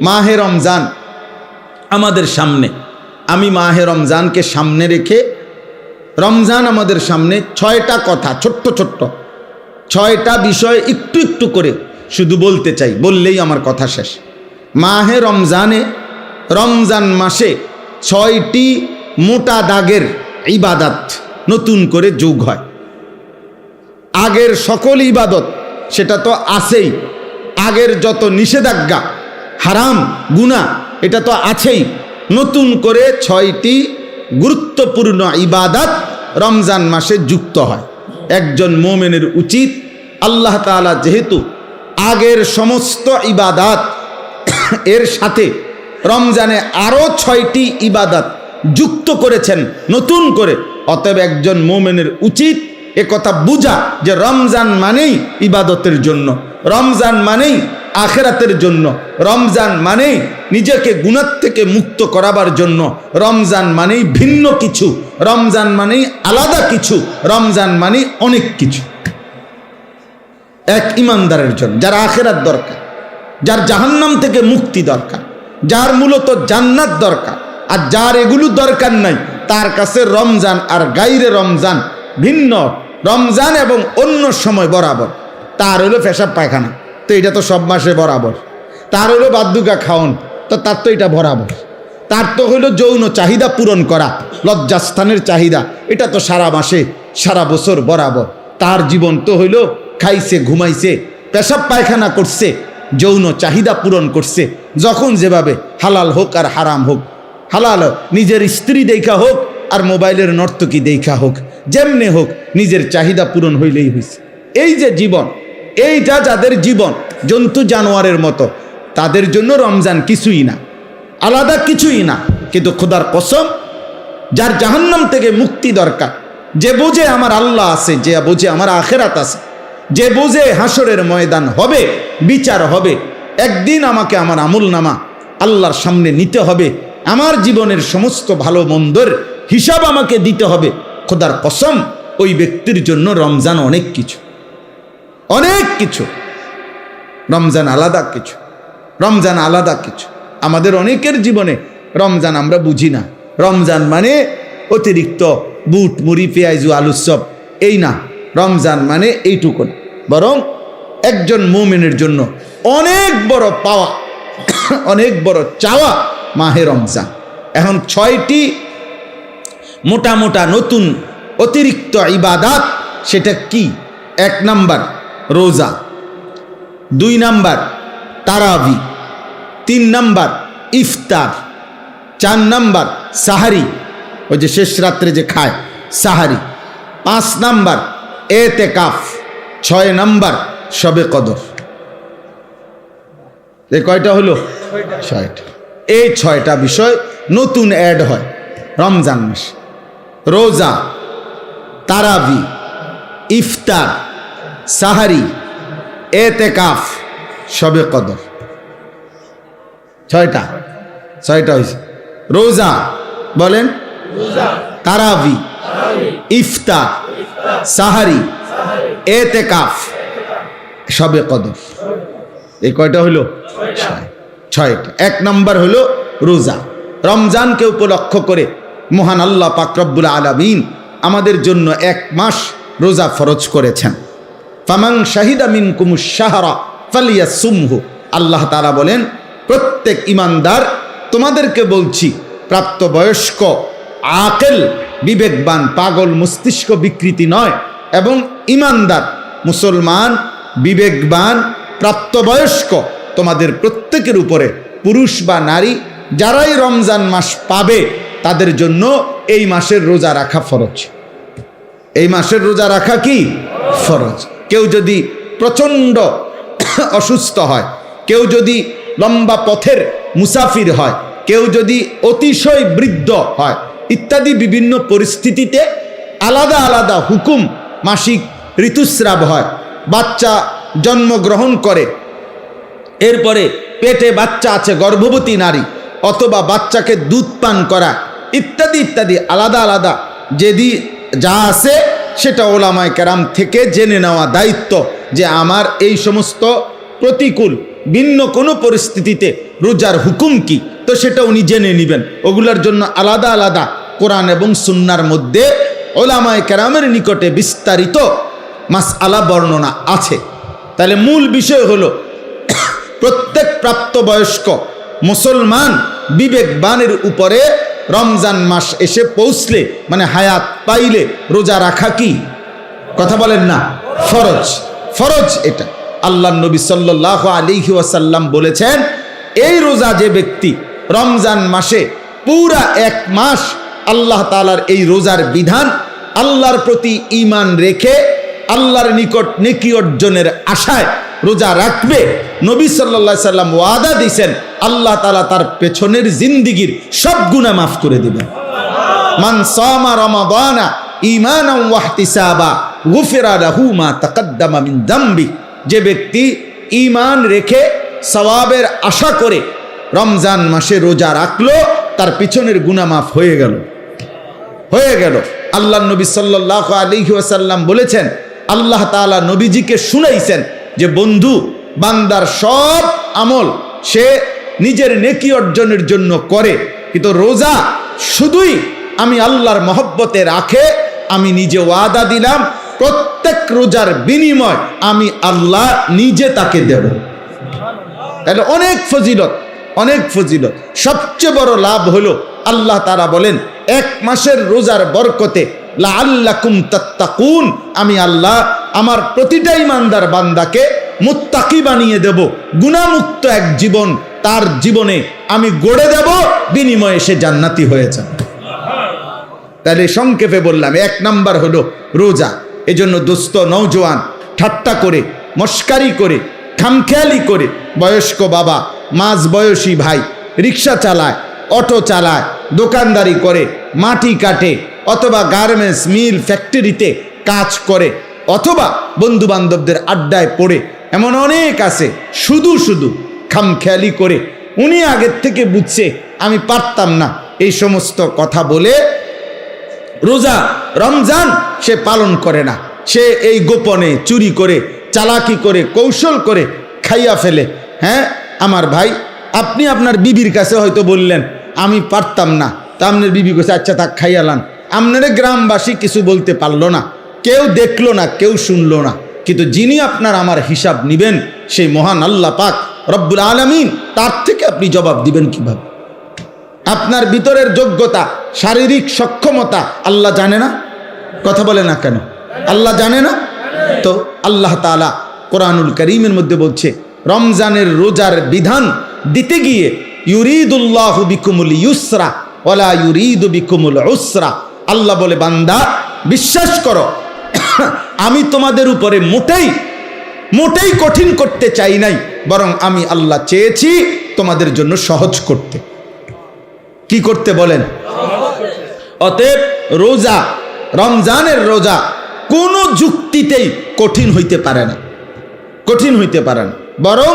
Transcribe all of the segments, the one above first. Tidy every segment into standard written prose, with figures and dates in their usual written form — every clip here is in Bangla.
মাহে রমজান আমাদের সামনে, আমি মাহে রমজানকে সামনে রেখে, রমজান আমাদের সামনে 6টা কথা, ছোট্ট ছোট্ট 6টা বিষয় একটু একটু করে শুধু বলতে চাই, বললেই আমার কথা শেষ। মাহে রমজানে, রমজান মাসে 6টি মোটা দাগের ইবাদত নতুন করে যোগ হয়। আগের সকল ইবাদত সেটা তো আছেই, আগের যত নিষেধাজ্ঞা হারাম গুনাহ এটা তো আছেই, নতুন করে 6টি গুরুত্বপূর্ণ ইবাদত রমজান মাসে যুক্ত হয়। একজন মুমিনের উচিত, আল্লাহ তাআলা যেহেতু আগের সমস্ত ইবাদত এর সাথে রমজানে আরও 6টি ইবাদত যুক্ত করেছেন নতুন করে, অতএব একজন মুমিনের উচিত এ কথা বুঝা যে রমজান মানেই ইবাদতের জন্য, রমজান মানেই আখিরাতের জন্য, রমজান মানেই নিজেকে গুনাহ থেকে মুক্ত করাবার জন্য, রমজান মানেই ভিন্ন কিছু, রমজান মানেই আলাদা কিছু, রমজান মানেই অনেক কিছু। এক ইমানদারের জন্য, যার আখিরাত দরকার, যার জাহান্নাম থেকে মুক্তি দরকার, যার মূলত জান্নাত দরকার, আর যার এগুলো দরকার নাই তার কাছে রমজান আর গাইরে রমজান ভিন্ন। রমজান এবং অন্য সময় বরাবর। তার হলো পেশাব পায়খানা, তো এটা তো সব মাসে বরাবর। তার হলো বাদ্যুকা খাওন, তো তার তো এটা বরাবর। তার তো হইলো যৌন চাহিদা পূরণ করা, লজ্জাস্থানের চাহিদা, এটা তো সারা মাসে সারা বছর বরাবর। তার জীবন তো হইলো খাইছে, ঘুমাইছে, পেশাব পায়খানা করছে, যৌন চাহিদা পূরণ করছে, যখন যেভাবে, হালাল হোক আর হারাম হোক, হালাল নিজের স্ত্রী দেখা হোক আর মোবাইলের নর্তকী দেখা হোক, যেমনে হোক নিজের চাহিদা পূরণ হইলেই হয়েছে। এই যে জীবন, এইটা যাদের জীবন জন্তু জানোয়ারের মতো, তাদের জন্য রমজান কিছুই না, আলাদা কিছুই না। কিন্তু খোদার কসম, যার জাহান্নাম থেকে মুক্তি দরকার, যে বোঝে আমার আল্লাহ আছে, যে বোঝে আমার আখিরাত আছে, যে বোঝে হাসরের ময়দান হবে, বিচার হবে, একদিন আমাকে আমার আমলনামা আল্লাহর সামনে নিতে হবে, আমার জীবনের সমস্ত ভালো মন্দর হিসাব আমাকে দিতে হবে, খোদার কসম ওই ব্যক্তির জন্য রমজান অনেক কিছু, অনেক কিছু। রমজান আলাদা কিছু, রমজান আলাদা কিছু। আমাদের অনেকের জীবনে রমজান আমরা বুঝি না। রমজান মানে অতিরিক্ত বুট মুড়ি পেঁয়াজু আলুর চপ, এই না। রমজান মানে এইটুকু না, বরং একজন মুমিনের জন্য অনেক বড় পাওয়া, অনেক বড় চাওয়া মাহে রমজান। এখন 6টি মোটা মোটা নতুন অতিরিক্ত ইবাদত, সেটা কি? 1 নাম্বার রোজা, 2 নাম্বার তারাবি, 3 নাম্বার ইফতার, 4 নাম্বার সাহারি, ওই যে শেষ রাত্রে যে খায় সাহারি, 5 নাম্বার এতেকাফ, 6 নাম্বার শবে কদর। এই কয়টা হলো? 6টা। এই 6টা বিষয় নতুন অ্যাড হয় রমজান মাসে। রোজা, তারাবি, ইফতার, সাহারি, এতেকাফ, শবে কদর। 6টা হয়েছে। রোজা বলেন, তারাবি, ইফতার, সাহারি, এতেকাফ, শবে কদর। এই কয়টা হলো? 6টা। 1 নাম্বার হলো রোজা। রমজানকে উপলক্ষ করে মহান আল্লাহ পাক রব্বুল আলামিন আমাদের জন্য 1 মাস রোজা ফরজ করেছেন। ফামান শাহিদা মিনকুমুশ শাহরা ফালিয়াসুমহু। আল্লাহ তাআলা বলেন, প্রত্যেক ইমানদার, তোমাদেরকে বলছি, প্রাপ্তবয়স্ক, আকেল, বিবেকবান, পাগল, মস্তিষ্ক বিকৃতি নয়, এবং ইমানদার মুসলমান, বিবেকবান, প্রাপ্তবয়স্ক, তোমাদের প্রত্যেকের উপরে, পুরুষ বা নারী, যারাই রমজান মাস পাবে তাদের জন্য এই মাসের রোজা রাখা ফরজ। এই মাসের রোজা রাখা কি ফরজ। কেউ যদি প্রচণ্ড অসুস্থ হয়, কেউ যদি লম্বা পথের মুসাফির হয়, কেউ যদি অতিশয় বৃদ্ধ হয়, ইত্যাদি বিভিন্ন পরিস্থিতিতে আলাদা আলাদা হুকুম, মাসিক ঋতুস্রাব হয়, বাচ্চা জন্মগ্রহণ করে, এরপরে পেটে বাচ্চা আছে, গর্ভবতী নারী, অথবা বাচ্চাকে দুধ পান করা, ইত্যাদি ইত্যাদি আলাদা আলাদা যেদি যা আছে সেটা ওলামায়ে কেরাম থেকে জেনে নেওয়া দায়িত্ব, যে আমার এই সমস্ত প্রতিকূল ভিন্ন কোনো পরিস্থিতিতে রোজার হুকুম কি, তো সেটা উনি জেনে নেবেন। ওগুলোর জন্য আলাদা আলাদা কোরআন এবং সুন্নাহর মধ্যে ওলামায়ে কেরামের নিকটে বিস্তারিত মাসআলা বর্ণনা আছে। তাহলে মূল বিষয় হলো প্রত্যেক প্রাপ্তবয়স্ক মুসলমান বিবেকবানের উপরে রমজান মাস এসে পৌঁছলে, মানে হায়াত পাইলে রোজা রাখা কি, কথা বলেন না, ফরজ। ফরজ এটা আল্লাহর নবী সাল্লাল্লাহু আলাইহি ওয়াসাল্লাম বলেছেন, এই রোজা যে ব্যক্তি রমজান মাসে পুরা এক মাস আল্লাহ তাআলার এই রোজার বিধান, আল্লাহর প্রতি ঈমান রেখে আল্লাহর নিকট নেকি অর্জনের আশায় রোজা রাখবে, নবী সাল্লাল্লাহু আলাইহি সাল্লাম ওয়াদা দিয়েছেন আল্লাহ তাআলা তার পেছনের জিন্দেগীর সব গুনাহ মাফ করে দিবেন। মান সামা রমাদানা ঈমানান ওয়া ইহতিসাবা গুফিরা লাহু মা তাকদ্দামা মিন যামবি। যে ব্যক্তি ঈমান রেখে সওয়াবের আশা করে রমজান মাসে রোজা রাখলো, তার পিছনের গুনাহ মাফ হয়ে গেল। আল্লাহর নবী সাল্লাল্লাহু আলাইহি ওয়াসাল্লাম বলেছেন, আল্লাহ তাআলা নবীজিকে শুনাইছেন যে বন্ধু, বান্দার সব আমল সে নিজের নেকি অর্জনের জন্য করে, কিন্তু রোজা শুধুই আমি আল্লাহর মহব্বতে রাখে। আমি নিজে ওয়াদা দিলাম প্রত্যেক রোজার বিনিময় আমি আল্লাহ নিজে তাকে দেব। তাহলে অনেক ফজিলত। সবচেয়ে বড় লাভ হলো আল্লাহ তাআলা বলেন, এক মাসের রোজার বরকতে লাআল্লাকুম তাত্তাকুন, আমি আল্লাহ আমার প্রতিটা ঈমানদার বান্দাকে মুত্তাকি বানিয়ে দেব, গুনাহমুক্ত এক জীবন তার জীবনে আমি গড়ে দেব, বিনিময়ে সে জান্নাতি হয়ে যাবে। তাহলে সংক্ষেপে বললাম, এক নাম্বার হলো রোজা। এজন্য দোস্ত নওজোয়ান ঠাট্টা করে, মস্কারি করে, খামখেয়ালি করে, বয়স্ক বাবা, মাঝ বয়সী ভাই রিক্সা চালায়, অটো চালায়, দোকানদারি করে, মাটি কাটে, অথবা গার্মেন্টস মিল ফ্যাক্টরিতে কাজ করে, অথবা বন্ধু বান্ধবদের আড্ডায় পড়ে, এমন অনেক আছে শুধু খামখেয়ালি করে। উনি আগের থেকে বুঝছে আমি পারতাম না, এই সমস্ত কথা বলে রোজা রমজান সে পালন করে না। সে এই গোপনে চুরি করে, চালাকি করে, কৌশল করে খাইয়া ফেলে। হ্যাঁ আমার ভাই, আপনি আপনার বিবির কাছে হয়তো বললেন আমি পারতাম না, তা আপনার বিবি কাছে আচ্ছা থাক খাইয়ালান, আপনারা গ্রামবাসী কিছু বলতে পারলো না, কেউ দেখলো না, কেউ শুনলো না, কিন্তু যিনি আপনার আমার হিসাব নিবেন সেই মহান আল্লাহ পাক রব্বুল আলামিন, তার থেকে আপনি জবাব দিবেন কিভাবে? আপনার ভিতরের যোগ্যতা, শারীরিক সক্ষমতা আল্লাহ জানে না? কথা বলে না কেন? আল্লাহ জানে না? তো আল্লাহ তাআলা কোরআনুল কারীমের মধ্যে বলছে, রমজানের রোজার বিধান দিতে গিয়ে ইউরিদুল্লাহু বিকুমুল ইউসরা ওয়ালা ইউরিদু বিকুমুল উসরা। আল্লাহ বলে, বান্দা বিশ্বাস করো, আমি তোমাদের উপরে মোটেই কঠিন করতে চাই নাই, বরং আমি আল্লাহ চেয়েছি তোমাদের জন্য সহজ করতে। কি করতে বলেন? অতএব রোজা, রমজানের রোজা কোনো যুক্তিতেই কঠিন হইতে পারে না, বরং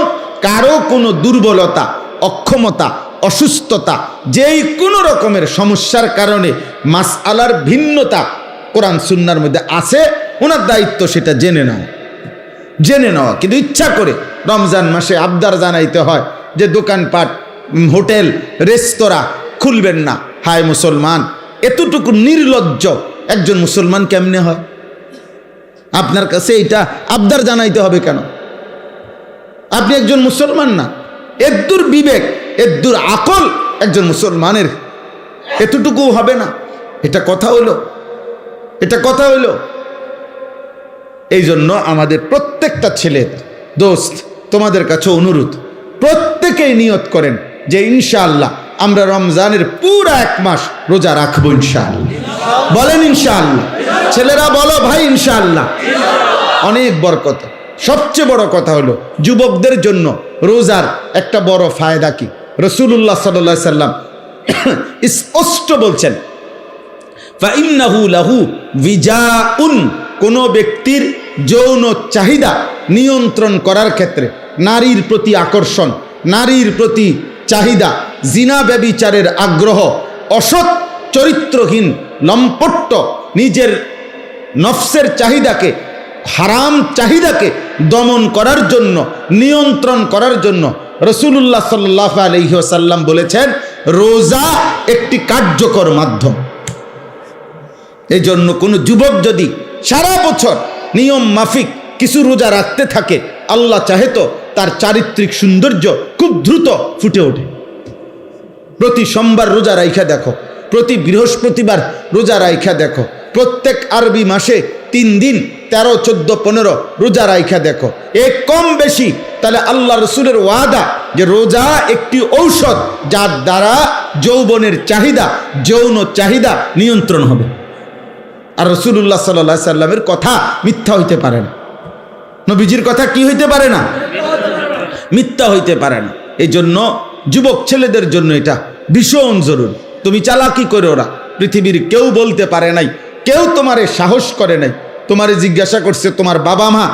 কারো কোনো দুর্বলতা, অক্ষমতা, অসুস্থতা, যেই কোনো রকমের সমস্যার কারণে মাসআলার ভিন্নতা কোরআন সুন্নাহর মধ্যে আছে, ওনার দায়িত্ব সেটা জেনে নেওয়া। কিন্তু ইচ্ছা করে রমজান মাসে আবদার জানাইতে হয় যে দোকানপাট, হোটেল, রেস্তোরাঁ খুলবেন না। হায় মুসলমান, এতটুকু নির্লজ্জ একজন মুসলমান কেমনে হয়? আপনার কাছে এটা আবদার জানাইতে হবে কেন? আপনি একজন মুসলমান না? এদ্দুর বিবেক, এদ্দুর আকল একজন মুসলমানের এতটুকু হবে না? এটা কথা হইল? এই জন্য আমাদের প্রত্যেকটা ছেলে দোস্ত, তোমাদের কাছে অনুরোধ, প্রত্যেকেই নিয়ত করেন যে ইনশাআল্লাহ আমরা রমজানের পুরা এক মাস রোজা রাখবো ইনশাআল্লাহ। বলেন ইনশাআল্লাহ। ছেলেরা বলো ভাই ইনশাআল্লাহ। অনেক বরকত। সবচেয়ে বড় কথা হলো যুবকদের জন্য রোজার একটা বড় ফায়দা কি? রাসূলুল্লাহ সাল্লাল্লাহু আলাইহি সাল্লাম স্পষ্ট বলছেন, ফাইন্নাহু লাহু বিজাউন, কোন ব্যক্তির যৌন চাহিদা নিয়ন্ত্রণ করার ক্ষেত্রে, নারীর প্রতি আকর্ষণ, নারীর প্রতি চাহিদা, জিনা ব্যভিচারের আগ্রহ, অসৎ চরিত্রহীন লম্পট্য, নিজের নফসের চাহিদাকে, হারাম চাহিদাকে দমন করার জন্য, নিয়ন্ত্রণ করার জন্য রাসূলুল্লাহ সাল্লাল্লাহু আলাইহি ওয়াসাল্লাম বলেছেন রোজা একটি কার্যকর মাধ্যম। এই জন্য কোনো যুবক যদি সারা বছর নিয়ম মাফিক কিছু রোজা রাখতে থাকে, আল্লাহ চাহে তো তার চারিত্রিক সৌন্দর্য খুব দ্রুত ফুটে ওঠে। প্রতি সোমবার রোজা রাইখা দেখো, প্রতি বৃহস্পতিবার রোজা রাইখা দেখো, প্রত্যেক আরবি মাসে 3 দিন 13, 14, 15 রোজা রাইখা দেখো, এক কম বেশি। তাহলে আল্লাহ রসুলের ওয়াদা যে রোজা একটি ঔষধ যার দ্বারা যৌবনের চাহিদা, যৌন চাহিদা নিয়ন্ত্রণ হবে। আর রাসূলুল্লাহ সাল্লাল্লাহু আলাইহি সাল্লামের কথা মিথ্যা হইতে পারে না, নবীজির কথা কি হইতে পারে না, মিথ্যা হইতে পারে না। এই জন্য যুবক ছেলেদের জন্য এটা ভীষণ জরুরি। তুমি চালাকি করে, ওরা পৃথিবীর কেউ বলতে পারে নাই, কেউ তোমারে সাহস করে নাই। তোমারে জিজ্ঞাসা করছে তোমার বাবা মা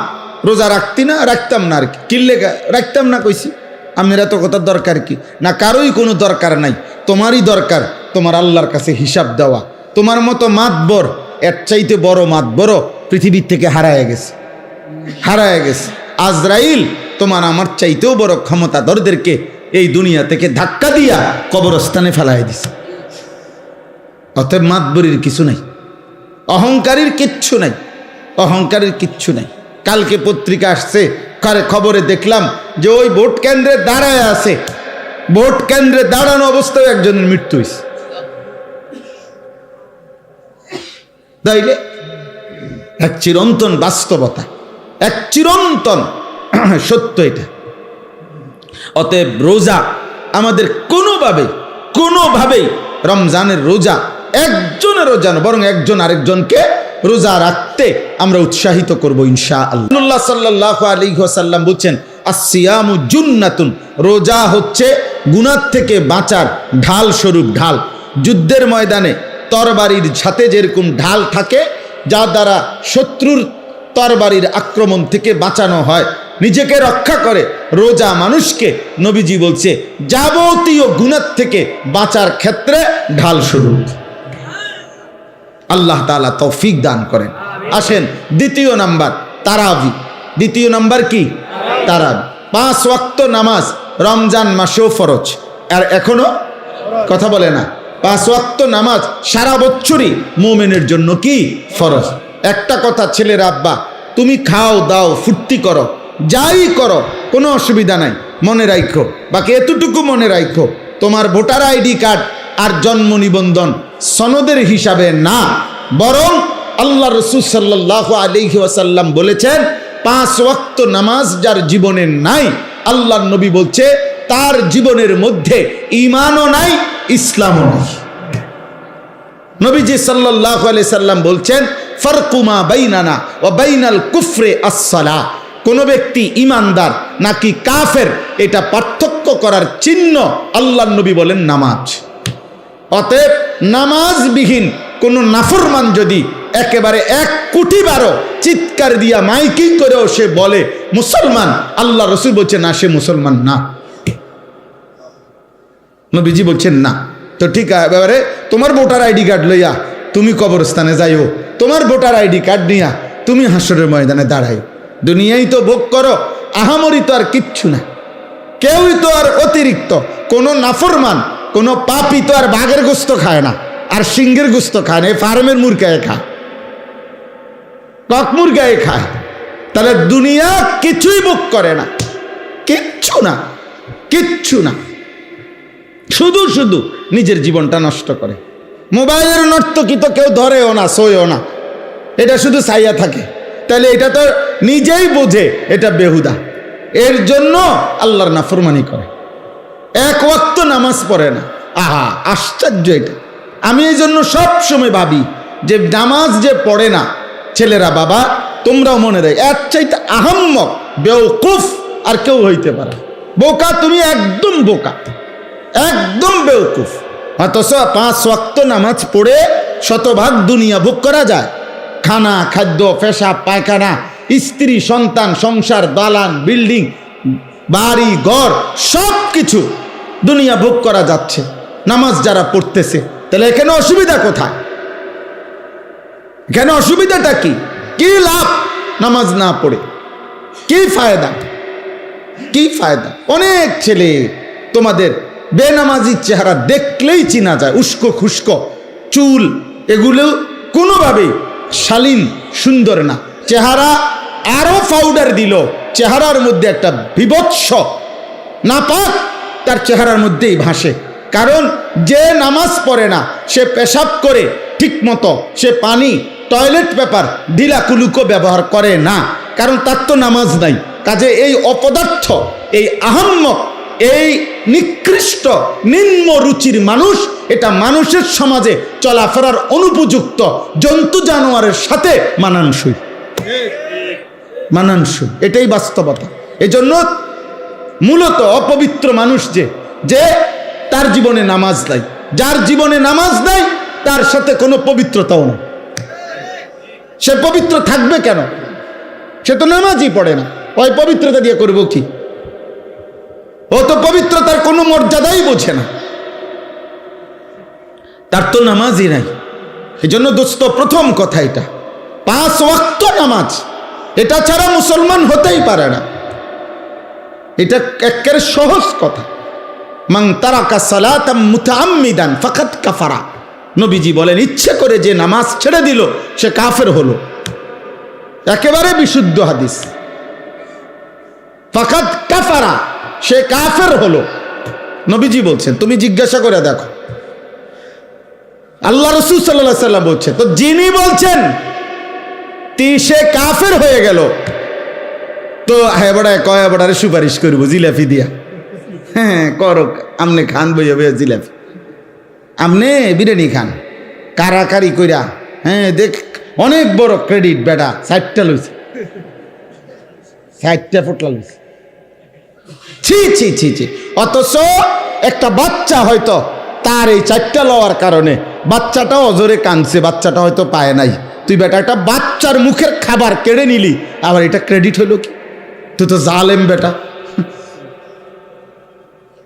রোজা রাখতি না? রাখতাম না। আর কি কিল্লে রাখতাম না কইছি, আমরা তো কথা দরকার কি না, কারোই কোনো দরকার নাই, তোমারই দরকার তোমার আল্লাহর কাছে হিসাব দেওয়া। তোমার মতো মাতবর, এর চাইতে বড় মাতবর পৃথিবীর থেকে হারায় গেছে, হারায় গেছে। আজরাইল তোমার আমার চাইতেও বড় ক্ষমতাধরদেরকে এই দুনিয়া থেকে ধাক্কা দিয়া কবরস্থানে ফেলায় দিছে। অতএব মাতবরির কিছু নাই, অহংকারীর কিচ্ছু নাই, অহংকারের কিচ্ছু নাই। কালকে পত্রিকা আসছে, খবরে দেখলাম যে ওই ভোট কেন্দ্রে দাঁড়ায় আছে, ভোট কেন্দ্রে দাঁড়ানো অবস্থায় একজনের মৃত্যু হয়েছে। তাইলে এক চিরন্তন বাস্তবতা, এক চিরন্তন সত্য এটা। অতএব রোজা আমাদের কোনোভাবেই রমজানের রোজা একজনের রোজা না, বরং একজন আরেকজনকে রোজা রাখতে আমরা উৎসাহিত করব ইনশাআল্লাহ। রাসূলুল্লাহ সাল্লাল্লাহু আলাইহি ওয়াসাল্লাম বলেন আসসিয়ামু জুন্নাতুন, রোজা হচ্ছে গুনাহ থেকে বাঁচার ঢাল স্বরূপ ঢাল। যুদ্ধের ময়দানে তরবারির সাথে যেরকম ঢাল থাকে, যা দ্বারা শত্রুর তরবারির আক্রমণ থেকে বাঁচানো হয়, নিজেকে রক্ষা করে, রোজা মানুষকে নবীজি বলছে যাবতীয় গুনাহ থেকে বাঁচার ক্ষেত্রে ঢাল স্বরূপ। আল্লাহ তাআলা তৌফিক দান করেন। আসেন দ্বিতীয় নাম্বার, তারাবি। দ্বিতীয় নাম্বার কি? তারাবি। 5 ওয়াক্ত নামাজ রমজান মাসেও ফরজ, আর এখনো কথা বলে না। 5 ওয়াক্ত নামাজ সারা বছরই মুমিনের জন্য কি ফরজ। একটা কথা ছেলের আব্বা, তুমি খাও দাও ফুর্তি করো, যাই করো, কোনো অসুবিধা নাই, মনে রাখো, বাকি এতটুকু মনে রাখো, তোমার ভোটার আইডি কার্ড আর জন্ম নিবন্ধন সনদের হিসাবে না, বরং আল্লাহ রাসূল সাল্লাল্লাহু আলাইহি ওয়াসাল্লাম বলেছেন 5 ওয়াক্ত নামাজ যার জীবনে নাই, আল্লাহর নবী বলছে তার জীবনের মধ্যে ঈমানও নাই, ইসলামও নাই। নবীজি সাল্লাল্লাহু আলাইহি সাল্লাম বলছেন ফারকু মা বাইনানা ওয়া বাইনাল কুফরি আস-সালাহ। কোন ব্যক্তি ইমানদার নাকি কাফের এটা পার্থক্য করার চিহ্ন আল্লাহর নবী বলেন নামাজ। অতএব নামাজবিহীন কোন নাফরমান যদি একেবারে 1 কোটি বারো চিৎকার দিয়া মাইকিং করেও সে বলে মুসলমান, আল্লাহ রাসূল বলছেন না, সে মুসলমান না। নবীজি বলছেন না। তো ঠিক আছে, এবারে তোমার ভোটার আইডি কার্ড লইয়া তুমি কবরস্থানে যাইও, তোমার ভোটার আইডি কার্ড নিয়া তুমি হাসরের ময়দানে দাঁড়াই। দুনিয়ায় তো ভোগ করো, আহামরি তো আর কিচ্ছু না, কেউই তো আর অতিরিক্ত, কোনো নাফরমান কোনো পাপী তো আর বাঘের গোস্ত খায় না, আর সিংহের গোস্ত খায় না, ফার্মের মুরগায় খায়, কক মুরগায় খায়। তাহলে দুনিয়া কিছুই ভোগ করে না, কিচ্ছু না, কিচ্ছু না, শুধু শুধু নিজের জীবনটা নষ্ট করে। মোবাইলের নর্তকী তো কেউ ধরেও না, শোয়েও না, এটা শুধু চাইয়া থাকে। তাহলে এটা তো নিজেই বোঝে এটা বেহুদা, এর জন্য আল্লাহর নাফরমানি করে, 1 ওয়াক্ত নামাজ পড়ে না। আহা, আশ্চর্য এটা। আমি এই জন্য সব সময় ভাবি যে নামাজ যে পড়ে না ছেলেরা, বাবা তোমরাও মনে রাখ, এর চাইতে আহাম্মক বেওকুফ আর কেউ হইতে পারে। বোকা তুমি, একদম বোকা, একদম বেওকুফ। অথচ 5 ওয়াক্ত নামাজ পড়ে শতভাগ দুনিয়া ভোগ করা যায়। খানা, খাদ্য, পেশাব, পায়খানা, স্ত্রী, সন্তান, সংসার, দালান, বিল্ডিং, বাড়ি ঘর, সব কিছু দুনিয়া ভোগ করা যাচ্ছে নামাজ যারা পড়তেছে। তাহলে এখানে অসুবিধা কোথায়? এখানে অসুবিধাটা কি? কি লাভ নামাজ না পড়ে? কি ফায়দা? কি ফায়দা? অনেক ছেলে তোমাদের বেনামাজি চেহারা দেখলেই চিনা যায়, উস্কো খুস্কো চুল, এগুলো কোনোভাবেই শালীন সুন্দর না। চেহারা আরো পাউডার দিল, চেহারার মধ্যে একটা বিভৎস নাপাক তার চেহারার মধ্যেই ভাসে। কারণ যে নামাজ পড়ে না, সে পেশাব করে ঠিক মতো, সে পানি টয়লেট পেপার ঢিলা কুলুকো ব্যবহার করে না, কারণ তার তো নামাজ নাই। কাজে এই অপদার্থ, এই আহাম্মক, এই নিকৃষ্ট নিম্ন রুচির মানুষ, এটা মানুষের সমাজে চলাফেরার অনুপযুক্ত, জন্তু জানোয়ারের সাথে মানানসই, মানানসই, এটাই বাস্তবতা। এজন্য মূলত অপবিত্র মানুষ যে তার জীবনে নামাজ নাই, যার জীবনে নামাজ নাই তার সাথে কোনো পবিত্রতাও নেই। সে পবিত্র থাকবে কেন? সে তো নামাজই পড়ে না, ওই পবিত্রতা দিয়ে করবো কি? ও তো পবিত্রতার কোনো মর্যাদাই বোঝে না, তার তো নামাজই নাই। এই জন্য দোস্ত, প্রথম কথা এটা, 5 ওয়াক্ত নামাজ, এটা ছাড়া মুসলমান হতেই পারে না। এটা একেবারে সহজ কথা। মান তারাকা সালাতাম মুতাআম্মিদান ফাকাদ কাফারা, নবীজি বলেন, ইচ্ছে করে যে নামাজ ছেড়ে দিল সে কাফের হলো। একেবারে বিশুদ্ধ হাদিস, ফাকাদ কাফারা, সে কাফের হলো, নবীজি বলছেন। তুমি জিজ্ঞাসা করে দেখো, আল্লাহ রাসূল সাল্লাল্লাহু আলাইহি ওয়াসাল্লাম বলছে, তো যিনি বলছেন সে কাফের হয়ে গেল, তো হ্যাঁ বড়ায় কয় বড়ারে সুপারিশ করবো জিলাপি দিয়া, হ্যাঁ করো, আমনে খান বইয়া বইয়া জিলাপি, আমনে বিরিয়ানি খান কারাকারি কইরা, হ্যাঁ দেখ অনেক বড় ক্রেডিট বেটা, 60টা লইছে, 60টা ফুটলা লইছে, ছি ছি ছি ছি। অথচ একটা বাচ্চা হয়তো তার এই 4টা লওয়ার কারণে বাচ্চাটাও অজরে কাঁদছে, বাচ্চাটা হয়তো পায় নাই, তুই বেটা একটা বাচ্চার মুখের খাবার কেড়ে নিলি, আবার এটা ক্রেডিট হইল কি? তুই তো জালেম বেটা,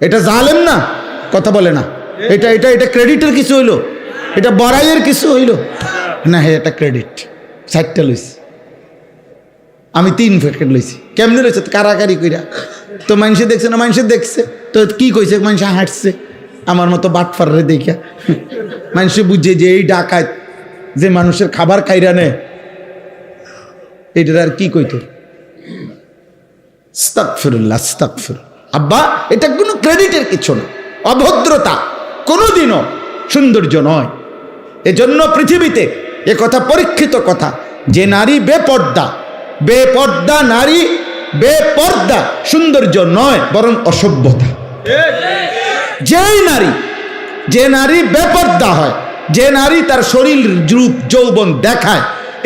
এটা জালেম না? কথা বলে না, এটা এটা এটা ক্রেডিটের কিছু হইলো? এটা বড়াইয়ের কিছু হইলো না? হ্যাঁ এটা ক্রেডিট, 60টা লইছি, আমি 3 প্যাকেট লইছি। কেমনে লইছে? কারাকারি কইরা। তো মানুষে দেখছে না? মানুষে দেখছে তো কি কইছে? মানুষে হাঁটছে আমার মতো বাটফারে দেখা, মানুষে বুঝে যে এই ডাকাত যে মানুষের খাবার খাইরা নেয়, এটার আর কি কইতো? আস্তাগফিরুল্লাহ, আস্তাগফিরুল্লাহ। আব্বা, এটা কোনো ক্রেডিটের কিছু না, অভদ্রতা কোনোদিনও সৌন্দর্য নয়। এজন্য পৃথিবীতে এ কথা পরীক্ষিত কথা, যে নারী বেপর্দা, বেপর্দা নারী, বেপর্দা সৌন্দর্য নয়, বরং অসভ্যতা। যে নারী বেপর্দা হয়, যে নারী তার শরীর রূপ যৌবন দেখায়,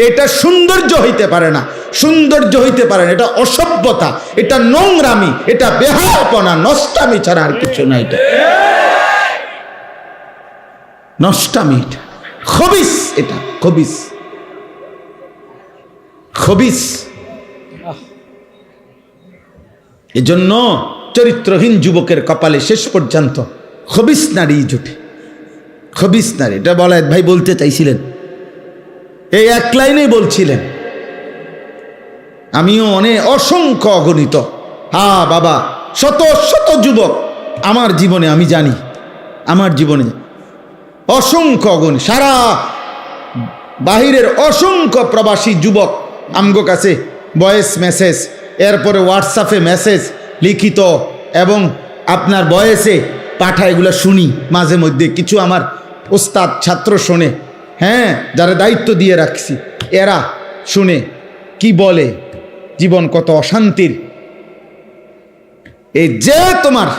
এটা সৌন্দর্য হইতে পারে না, সৌন্দর্য হইতে পারে না, এটা অসভ্যতা, এটা নোংরামি, এটা বেহায়াপনা, নষ্টামি ছাড়া আর কিছু না। এটা নষ্টামি, এটা খবিস, এটা খবিস, খবিস। এজন্য চরিত্রহীন যুবকের কপালে শেষ পর্যন্ত খবিস নারী জুটে, খবিস নারী। এটা বলায়েত ভাই বলতে চাইছিলেন, এই এক লাইনেই বলছিলেন। আমিও অনেক অসংখ্য অগণিত, হ্যাঁ বাবা, শত শত যুবক আমার জীবনে, আমি জানি আমার জীবনে অসংখ্য অগণিত, সারা বাহিরের অসংখ্য প্রবাসী যুবক আমগো কাছে ভয়েস মেসেজ, এরপরে হোয়াটসঅ্যাপে মেসেজ লিখিত এবং আপনার ভয়েসে পাঠা, এগুলো শুনি মাঝে মধ্যে। কিছু আমার ওস্তাদ ছাত্র শোনে, হ্যাঁ যারা দায়িত্ব দিয়ে রাখছি, এরা শুনে কি বলে, জীবন কত অশান্তির। এই যে তোমার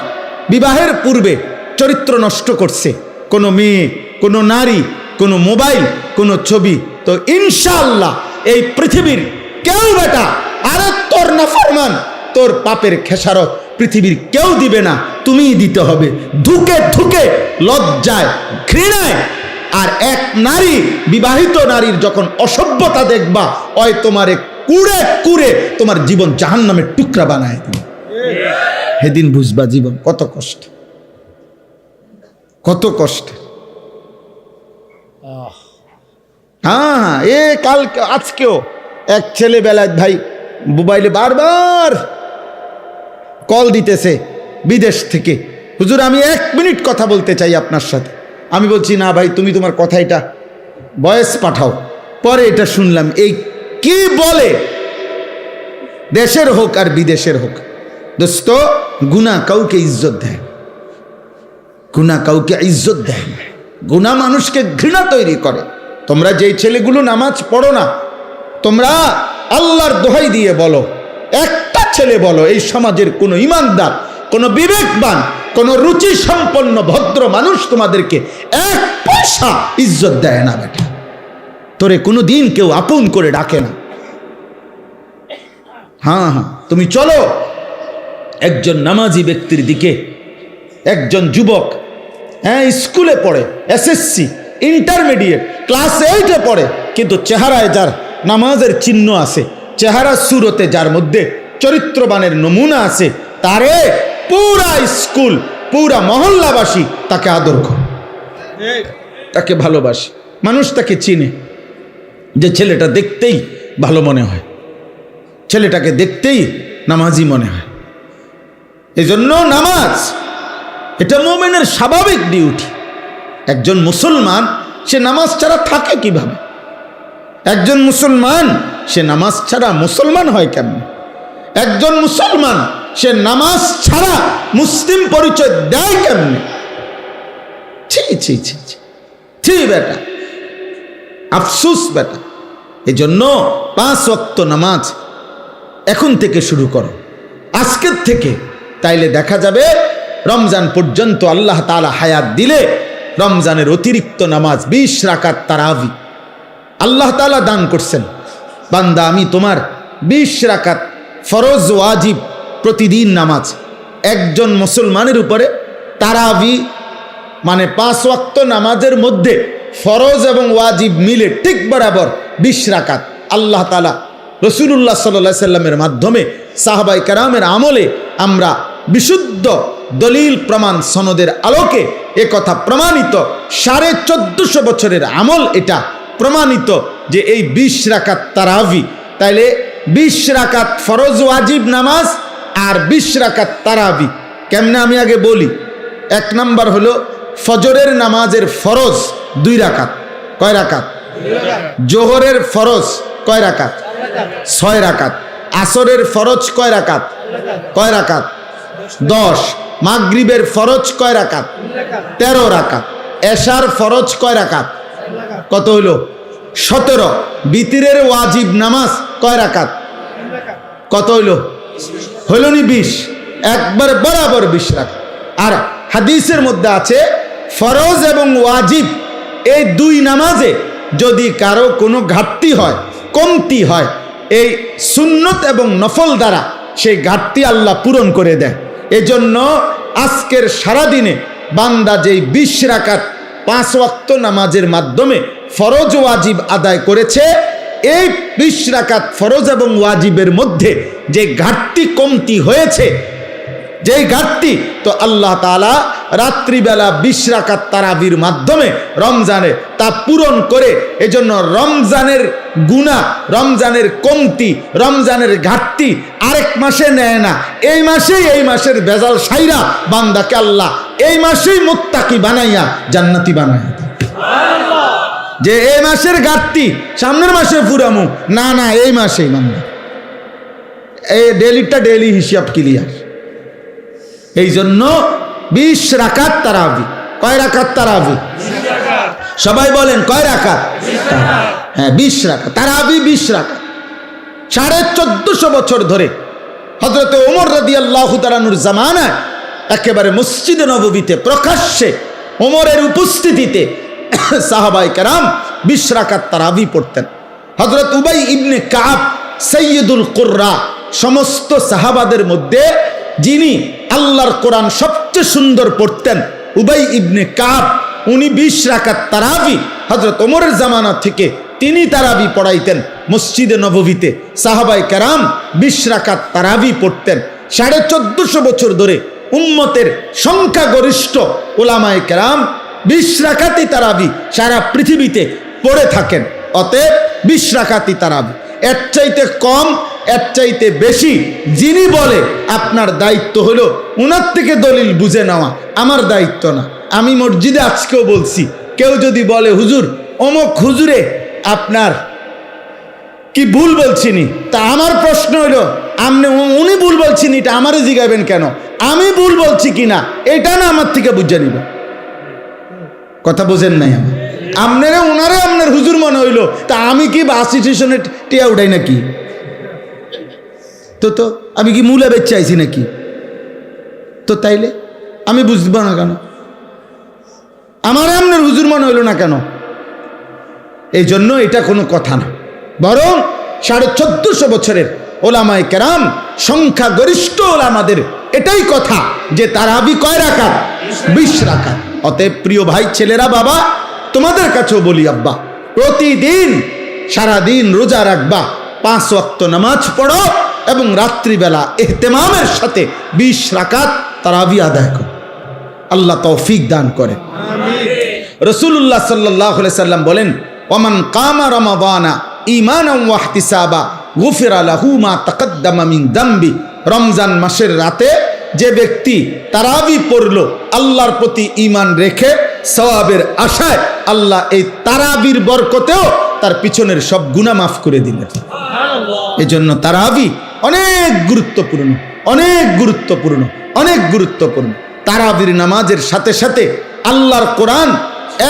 বিবাহের পূর্বে চরিত্র নষ্ট করছে কোনো মেয়ে, কোনো নারী, কোনো মোবাইল, কোনো ছবি, তো ইনশাআল্লাহ এই পৃথিবীর কেউ বেটা, আরে তোর নাফরমান, তোর পাপের খেসারত পৃথিবীর কেউ দিবে না, তুমিই দিতে হবে, ধুকে ধুকে, লজ্জায়, ঘৃণায়। আর এক নারী, বিবাহিত নারীর যখন অসভ্যতা দেখবা, ওই তোমারে কুড়ে কুড়ে তোমার জীবন জাহান্নামের টুকরা বানায় দিবে। সেদিন বুঝবা জীবন কত কষ্ট, কত কষ্ট। হ্যাঁ, এ কালকে আজকেও এক ছেলে বেলায় ভাই মোবাইলে বারবার কল দিতেছে বিদেশ থেকে, হুজুর আমি 1 মিনিট কথা বলতে চাই আপনার সাথে। আমি বলছি না ভাই, তুমি তোমার কথা এটা ভয়েস পাঠাও। পরে এটা শুনলাম, এই কি বলে, দেশের হোক আর বিদেশের হোক, দোস্ত গুনাহ কাউকে ইজ্জত দেয়, গুনাহ কাউকে ইজ্জত দেয় না, গুনাহ মানুষকে ঘৃণা তৈরি করে। তোমরা যেই ছেলেগুলো নামাজ পড়ো না, তোমরা আল্লাহর দোহাই দিয়ে বলো, একটা ছেলে বলো এই সমাজের কোনো ইমানদার, কোনো বিবেকবান, কোনো রুচি সম্পন্ন ভদ্র মানুষ তোমাদেরকে 1 পয়সা ইজ্জত দেয় না বেটা। তোরে কোনো দিন কেউ আপন করে ডাকে না। হ্যাঁ, তুমি চলো একজন নামাজি ব্যক্তির দিকে, একজন যুবক, হ্যাঁ স্কুলে পড়ে, SSC ইন্টারমিডিয়েট ক্লাস 8-এ পড়ে, কিন্তু চেহারায় যার নামাজের চিহ্ন আছে, চেহারা সুরতে যার মধ্যে চরিত্রবানের নমুনা আছে, তারে পুরা স্কুল, পুরা মহল্লাবাসী তাকে আদর করে, তাকে ভালোবাসে, মানুষ তাকে চিনে, যে ছেলেটা দেখতেই ভালো মনে হয়, ছেলেটাকে দেখতেই নামাজি মনে হয়। এই জন্য নামাজ এটা মুমিনের স্বাভাবিক ডিউটি। একজন মুসলমান সে নামাজ ছাড়া থাকে কিভাবে? একজন মুসলমান সে নামাজ ছাড়া মুসলমান হয় কেমন? একজন মুসলমান সে নামাজ ছাড়া মুসলিম পরিচয় দেয় কেমনে? ছি ছি ছি ছি বেটা, আফসুস বেটা। এই জন্য 5 ওয়াক্ত নামাজ এখন থেকে শুরু করো, আজকের থেকে। তাইলে দেখা যাবে রমজান পর্যন্ত আল্লাহ তাআলা হায়াত দিলে রমজানের অতিরিক্ত নামাজ 20 রাকাত তারাবি আল্লাহ তাআলা দান করছেন। বান্দা আমি তোমার 20 রাকাত ফরজ ওয়াজিব প্রতিদিন নামাজ একজন মুসলমানের উপরে তারাবি মানে 5 ওয়াক্ত নামাজের মধ্যে ফরজ এবং ওয়াজিব মিলে ঠিক বরাবর 20 রাকাত আল্লাহ তাআলা রাসূলুল্লাহ সাল্লাল্লাহু আলাইহি সাল্লামের মাধ্যমে সাহাবায়ে কেরামের আমলে আমরা বিশুদ্ধ দলিল প্রমাণ সনদের আলোকে এ কথা প্রমাণিত, 1450 বছরের আমল এটা প্রমাণিত যে এই 20 রাকাত তারাবি। তাইলে 20 রাকাত ফরজ ওয়াজিব নামাজ আর 20 রাকাত তারাবি কেমনে আমি আগে বলি। 1 নাম্বার হলো ফজরের নামাজের ফরজ 2 রাকাত। কয় রাকাত? জোহরের ফরজ কয় রাকাত? 6 রাকাত। আসরের ফরজ কয় রাকাত? কয় রাকাত? 10। মাগরিবের ফরজ কয় রাকাত? 13 রাকাত। এশার ফরজ কয় রাকাত? কত হইল? 17। বিতিরের ওয়াজিব নামাজ কয় রাকাত? কত হইল? হইল নি 20? একবার বরাবর 20 রাকাত। আর হাদিসের মধ্যে আছে ফরজ এবং ওয়াজিব এই 2 নামাজে যদি কারো কোনো ঘাটতি হয়, কমতি হয়, এই সুন্নত এবং নফল দ্বারা সেই ঘাটতি আল্লাহ পূরণ করে দেয়। এজন্য আজকের সারাদিনে বান্দা যেই 20 রাকাত 5 ওয়াক্ত নামাজের মাধ্যমে ফরজ ওয়াজিব আদায় করেছে, এই 20 রাকাত ফরজ এবং ওয়াজিবের মধ্যে যে ঘাটতি কমতি হয়েছে, যেই ঘাটতি, তো আল্লাহ তাআলা রাত্রিবেলা 20 রাকাত তারাবির মাধ্যমে রমজানে তা পূরণ করে। এজন্য রমজানের গুনাহ, রমজানের কমতি, রমজানের ঘাটতি আরেক মাসে নেয় না, এই মাসেই এই মাসের ভেজাল সাইরা বান্দাকে আল্লাহ এই মাসেই মুত্তাকি বানাইয়া জান্নাতি বানাইয়া। যে এই মাসের ঘাটতি সামনের মাসে পুরামু না, না এই মাসেই বান্দা এই ডেলিটা ডেলি হিসাব ক্লিয়ার। এই জন্য 20 রাকাত তারাবি। কয় রাকাত তারাবি? সবাই বলেন কয় রাকাত? হ্যাঁ 20 রাকাত তারাবি। 20 রাকাত 1450 বছর ধরে হযরত ওমর রাদিয়াল্লাহু তাআলা আনহুর জামানায় একেবারে মসজিদে নববীতে প্রকাশ্যে ওমরের উপস্থিতিতে সাহাবায়ে কেরাম 20 রাকাত তারাবি পড়তেন। হযরত উবাই ইবনে কাব সাইয়্যিদুল কুররা, সমস্ত সাহাবাদের মধ্যে যিনি আল্লাহর কোরআন সবচেয়ে সুন্দর পড়তেন, উবাই ইবনে কাব, উনি 20 রাকাত তারাবি হযরত ওমরের জামানা থেকে তিনি তারাবি পড়াইতেন মসজিদে নববীতে। সাহাবায়ে কেরাম 20 রাকাত তারাবি পড়তেন। 1450 বছর ধরে উম্মতের সংখ্যাগরিষ্ঠ উলামায়ে কেরাম 20 রাকাতি তারাবি সারা পৃথিবীতে পড়ে থাকেন। অতএব 20 রাকাতি তারাবি, এর চাইতে কম এর চাইতে বেশি যিনি বলে আপনার দায়িত্ব হলো উনার থেকে দলিল বুঝে নেওয়া, আমার দায়িত্ব না। আমি মসজিদে আজকেও বলছি, কেউ যদি বলে হুজুর অমুক হুজুরে আপনার কি ভুল বলছিনি, তা আমার প্রশ্ন হলো আপনি উনি ভুল বলছিনি এটা আমারও জিগাবেন কেন? আমি ভুল বলছি কিনা এটা না আমার থেকে বুঝে নিব। কথা বোঝেন নাই? আপনারা ওনারে আপনার হুজুর মনে হইলো, তা আমি কি বাস স্টেশনে টিয়া উঠাই নাকি? তো আমি কি মূলা বেচে আইছি নাকি? তো তাইলে আমি বুঝবো না কেন? আমার আপনার হুজুর মনে হইল না কেন? এই জন্য এটা কোনো কথা না, বরং 1450 বছরের ওলামায়ে কেরাম সংখ্যাগরিষ্ঠ ওলামাদের এটাই কথা যে তারাবি কয় রাকাত? 20 রাকাত। অতএব প্রিয় ভাই ছেলেরা, বাবা তোমাদের কাছেও বলি, আব্বা প্রতিদিন সারাদিন রোজা রাখবা, 5 ওয়াক্ত নামাজ পড়ো এবং রাত্রিবেলা ইহতেমামের সাথে 20 রাকাত তারাবি আদায় করো। আল্লাহ তৌফিক দান করে। রাসূলুল্লাহ সাল্লাল্লাহু আলাইহি সাল্লাম বলেন, ওমান কামা রমাদানা ঈমানান ওয়া ইহতিসাবা গুফিরা লাহু মা তাকদ্দামা মিন যামবি। রমজান মাসের রাতে যে ব্যক্তি তারাবি পড়লো আল্লাহর প্রতি ঈমান রেখে সওয়াবের আশায়, আল্লাহ এই তারাবির বরকতেও তার পিছনের সব গুনাহ মাফ করে দিলেন। এজন্য তারাবি অনেক গুরুত্বপূর্ণ, অনেক গুরুত্বপূর্ণ, অনেক গুরুত্বপূর্ণ। তারাবির নামাজের সাথে সাথে আল্লাহর কোরআন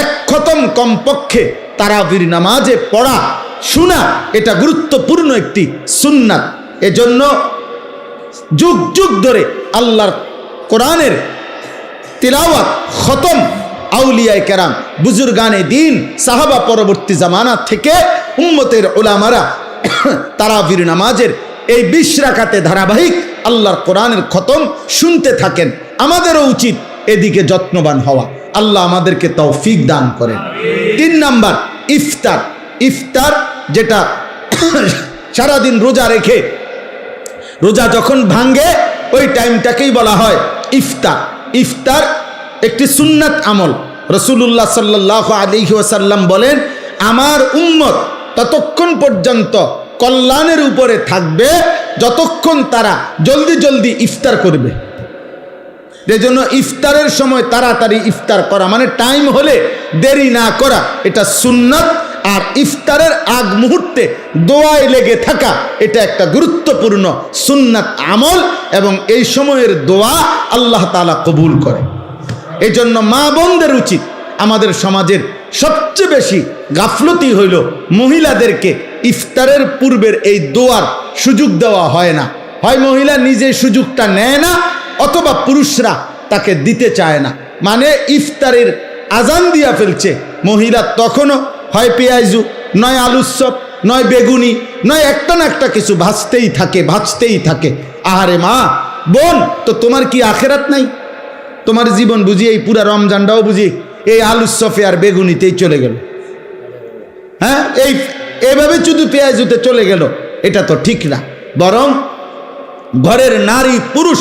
1 খতম কমপক্ষে তারাবির নামাজে পড়া শোনা, এটা গুরুত্বপূর্ণ একটি সুন্নাত। এজন্য যুগ যুগ ধরে আল্লাহর কোরআনের তিলাওয়াত খতম আউলিয়ায়ে কেরাম, বুজুর্গানে দিন, সাহাবা পরবর্তী জামানা থেকে উম্মতের উলামারা তারাবির নামাজের এই 20 রাকাতে ধারাবাহিক আল্লাহর কোরআনের খতম শুনতে থাকেন। আমাদেরও উচিত এদিকে যত্নবান হওয়া। আল্লাহ আমাদেরকে তৌফিক দান করেন। 3 নাম্বার ইফতার। ইফতার যেটা সারাদিন রোজা রেখে রোজা যখন ভাঙ্গে ওই টাইমটাকেই বলা হয় ইফতার। ইফতার একটি সুন্নাত আমল। রাসূলুল্লাহ সাল্লাল্লাহু আলাইহি ওয়াসাল্লাম বলেন, আমার উম্মত ততক্ষণ পর্যন্ত কল্যাণের উপরে থাকবে যতক্ষণ তারা জলদি জলদি ইফতার করবে। এজন্য ইফতারের সময় তাড়াতাড়ি ইফতার করা, মানে টাইম হলে দেরি না করা, এটা সুন্নাত। আর ইফতারের আগ মুহূর্তে দোয়ায় লেগে থাকা, এটা একটা গুরুত্বপূর্ণ সুন্নাত আমল, এবং এই সময়ের দোয়া আল্লাহ তাআলা কবুল করে। এই জন্য মা বোনদের উচিত, আমাদের সমাজের সবচেয়ে বেশি গাফলতি হইল মহিলাদেরকে ইফতারের পূর্বের এই দোয়ার সুযোগ দেওয়া হয় না। হয় মহিলা নিজে সুযোগটা নেয় না, অথবা পুরুষরা তাকে দিতে চায় না। মানে ইফতারের আজান দিয়া ফেলছে, মহিলা তখনও হয় পেঁয়াজু, নয় আলুর চপ, নয় বেগুনি, নয় একটা না একটা কিছু ভাজতেই থাকে, ভাজতেই থাকে। আহারে মা বোন, তো তোমার কি আখেরাত নাই? তোমার জীবন বুঝি এই পুরা রমজানটাও বুঝি এই আলুর চপে আর বেগুনিতেই চলে গেল? হ্যাঁ, এইভাবে শুধু পেঁয়াজুতে চলে গেল, এটা তো ঠিক না। বরং ঘরের নারী পুরুষ,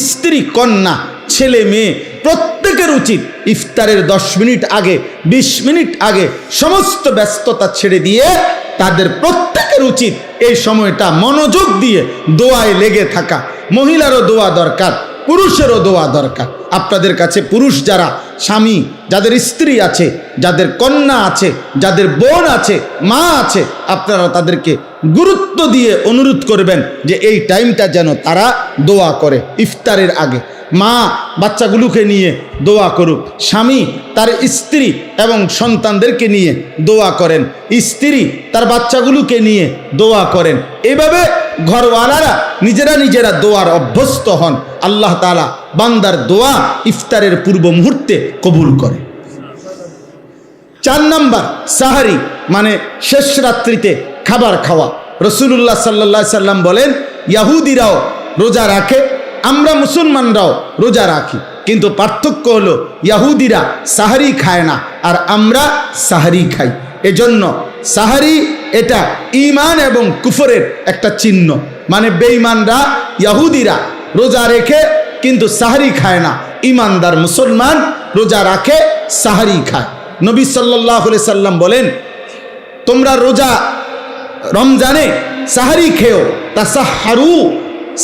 স্ত্রী কন্যা, ছেলে মেয়ে প্রত্যেকের উচিত ইফতারের 10 মিনিট আগে, 20 মিনিট আগে সমস্ত ব্যস্ততা ছেড়ে দিয়ে তাদের প্রত্যেকের উচিত এই সময়টা মনোযোগ দিয়ে দোয়ায় লেগে থাকা। মহিলারও দোয়া দরকার, পুরুষেরও দোয়া দরকার। আপনাদের কাছে পুরুষ যারা স্বামী, যাদের স্ত্রী আছে, যাদের কন্যা আছে, যাদের বোন আছে, মা আছে, আপনারা তাদেরকে গুরুত্ব দিয়ে অনুরোধ করবেন যে এই টাইমটা যেন তারা দোয়া করে ইফতারের আগে। মা বাচ্চাগুলোকে নিয়ে দোয়া করুক, স্বামী তার স্ত্রী এবং সন্তানদেরকে নিয়ে দোয়া করেন, স্ত্রী তার বাচ্চাগুলোকে নিয়ে দোয়া করেন। এভাবে ঘরওয়ালারা নিজেরা নিজেরা দোয়ার অভ্যস্ত হন। আল্লাহ তাআলা বান্দার দোয়া ইফতারের পূর্ব মুহূর্তে কবুল করে। 4 নাম্বার সাহারি, মানে শেষ রাত্রিতে খাবার খাওয়া। রাসূলুল্লাহ সাল্লাল্লাহু আলাইহি সাল্লাম বলেন, ইহুদিরাও রোজা রাখে, আমরা মুসলমানরাও রোজা রাখি, কিন্তু পার্থক্য হলো ইহুদিরা সাহারি খায় না আর আমরা সাহারি খাই। এজন্য সাহারি এটা ঈমান এবং কুফরের একটা চিহ্ন। মানে বেঈমানরা, ইহুদিরা রোজা রেখে কিন্তু সাহারি খায় না, ঈমানদার মুসলমান রোজা রাখে, সাহারি খায়। নবী সাল্লাল্লাহু আলাইহি সাল্লাম বলেন, তোমরা রোজা রমজানে সাহারি খেও, তাসাহারু,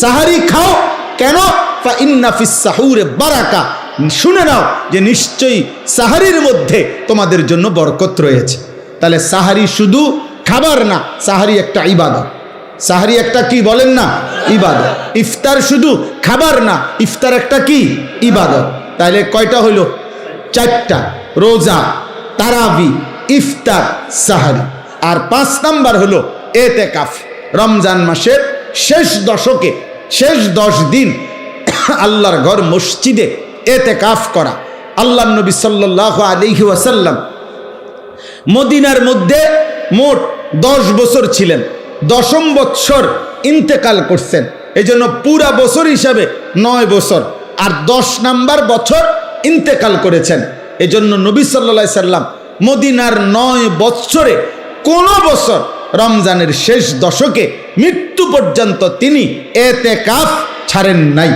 সাহারি খাও। কেন? ফা ইন্না ফিস সাহুরে বারাকা, শুনে নাও যে নিশ্চয়ই সাহারির মধ্যে তোমাদের জন্য বরকত রয়েছে। তাহলে সাহারি শুধু খাবার না, সাহারি একটা ইবাদত। সাহারি একটা কি বলেন না? ইবাদত। ইফতার শুধু খাবার না, ইফতার একটা কি? ইবাদত। তাহলে কয়টা হইল? 4টা। রোজা, তারাবি, ইফতার, সাহারি। আর 5 নাম্বার হলো এতেকাফ। রমজান মাসের শেষ দশকে, শেষ 10 দিন আল্লাহর ঘর মসজিদে এতেকাফ করা। আল্লাহর নবী সাল্লাল্লাহু আলাইহি ওয়াসাল্লাম মদিনার মধ্যে মোট 10 বছর ছিলেন। 10ম বৎসর ইন্তেকাল করছেন। এই জন্য পুরা বছর হিসাবে 9 বছর, আর 10 নাম্বার বছর ইন্তেকাল করেছেন। এই জন্য নবী সাল্লাল্লাহু আলাইহি সাল্লাম মদিনার 9 বৎসরে কোন বছর রমজানের শেষ দশকে মৃত্যু পর্যন্ত তিনি এতেকাফ ছাড়েন নাই।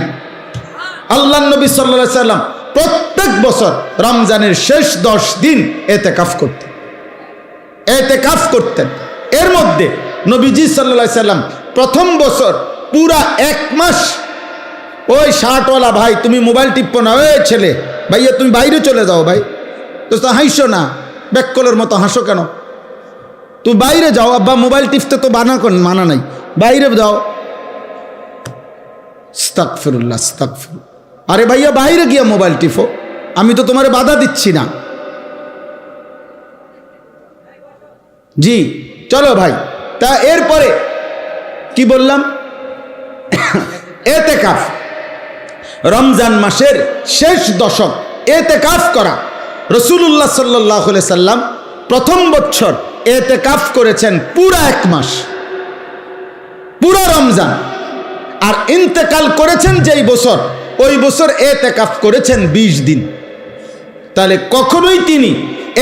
আল্লাহর নবী সাল্লাল্লাহু আলাইহি সাল্লাম প্রত্যেক বছর রমজানের শেষ 10 দিন এতেকাফ করতেন। এর মধ্যে নবীজি সাল্লাল্লাহু আলাইহি সাল্লাম প্রথম বছর পুরা 1 মাস, ওই শার্টওয়ালা ভাই তুমি মোবাইল টিপো না, ওই ছেলে ভাইয়া তুমি বাইরে চলে যাও, ভাই তো হাসো না, ব্যাককলের মতো হাসো কেন? তুই বাইরে যাও, আব্বা মোবাইল টিপতে তো মানা নাই, বাইরে যাও। আস্তাগফিরুল্লাহ, আস্তাগফিরুল্লাহ। আরে ভাইয়া বাইরে গিয়া মোবাইল টিপো, আমি তো তোমারে বাধা দিচ্ছি না। জি চলো ভাই। তা এরপরে কি বললাম? এতেকাফ, রমজান মাসের শেষ দশক এতেকাফ করা। রাসূলুল্লাহ সাল্লাল্লাহু আলাইহি সাল্লাম প্রথম বছর এতেকাফ করেছেন পুরা 1 মাস, পুরা রমজান। আর ইন্তেকাল করেছেন যেই বছর, ওই বছর এতেকাফ করেছেন 20 দিন। তাহলে কখনোই তিনি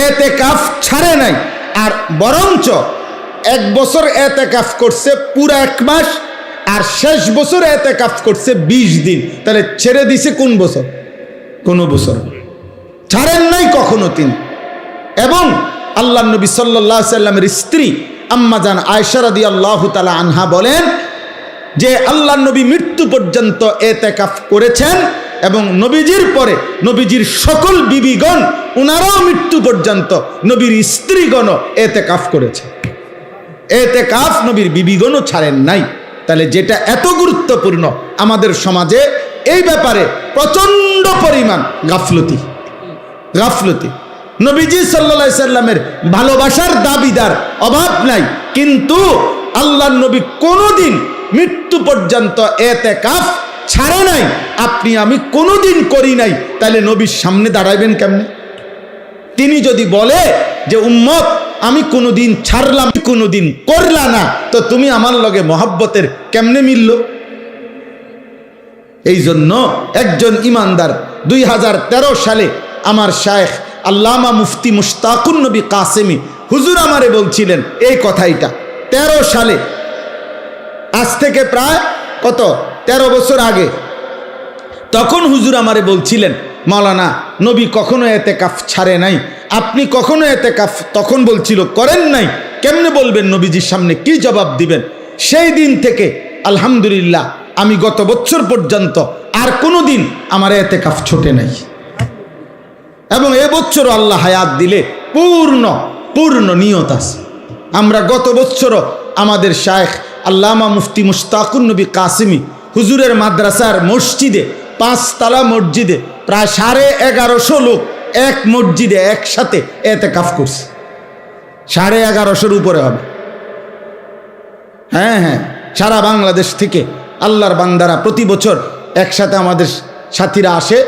এতেকাফ ছাড়ে নাই। আর বরঞ্চ 1 বছর এতেকাফ করছে পুরা 1 মাস, আর শেষ বছর এতেকাফ করছে 20 দিন। তাহলে ছেড়ে দিছে কোন বছর? কোন বছর ছাড়েন নাই কখনো তিনি। এবং আল্লাহর নবী সাল্লাল্লাহু আলাইহি সাল্লামের স্ত্রী আম্মা জান আয়েশা রাদিয়াল্লাহু তাআলা আনহা বলেন যে আল্লাহর নবী মৃত্যু পর্যন্ত এতেকাফ করেছেন, এবং নবীজির পরে নবীজির সকল বিবিগণ উনারাও মৃত্যু পর্যন্ত, নবীর স্ত্রীগণও এতেকাফ করেছে। এতেকাফ নবীর বিবিগণও ছাড়েন নাই। তাহলে যেটা এত গুরুত্বপূর্ণ, আমাদের সমাজে এই ব্যাপারে প্রচন্ড পরিমাণ গাফলতি। নবীজি সাল্লাল্লাহু আলাইহি সাল্লামের ভালোবাসার দাবিদার অভাব নাই, কিন্তু আল্লাহর নবী কোনোদিন মৃত্যু পর্যন্ত এতেকাফ ছাড়ে নাই। আপনি আমি কোনোদিন করি নাই, তাহলে নবীর সামনে দাঁড়াইবেন কেমনে? তিনি যদি বলে যে উম্মত আমি কোনোদিন ছাড়লাম, কোনোদিন করলা না, তো তুমি আমার লগে মহব্বতের কেমনে মিলল? এই জন্য একজন ইমানদার 2013 সালে আমার শায়েখ আল্লামা মুফতি মুশতাকুন নবী কাসেমি হুজুর আমারে বলছিলেন এই কথাইটা 13 সালে, আজ থেকে প্রায় কত 13 বছর আগে। তখন হুজুর আমারে বলছিলেন, মাওলানা নবী কখনো এতেকাফ ছাড়ে নাই, আপনি কখনো এতেকাফ তখন বলছিল করেন নাই, কেমনে বলবেন? নবীজির সামনে কি জবাব দিবেন? সেই দিন থেকে আলহামদুলিল্লাহ আমি গত বছর পর্যন্ত আর কোনো দিন আমার এতেকাফ ছোটে নাই। এবং এবছরও আল্লাহ হায়াত দিলে পূর্ণ নিয়ত আছে। আমরা গত বছরও আমাদের শায়েখ আল্লামা মুফতি মুশতাকুন নবী কাসেমি হুজুরের মাদ্রাসার মসজিদে, 5 তলা মসজিদে প্রায় 1150 লোক এক মসজিদে একসাথে এতেকাফ করছে। 1150-এর উপরে হবে। হ্যাঁ, সারা বাংলাদেশ থেকে আল্লাহর বান্দারা প্রতি বছর একসাথে আমাদের সাথীরা আসে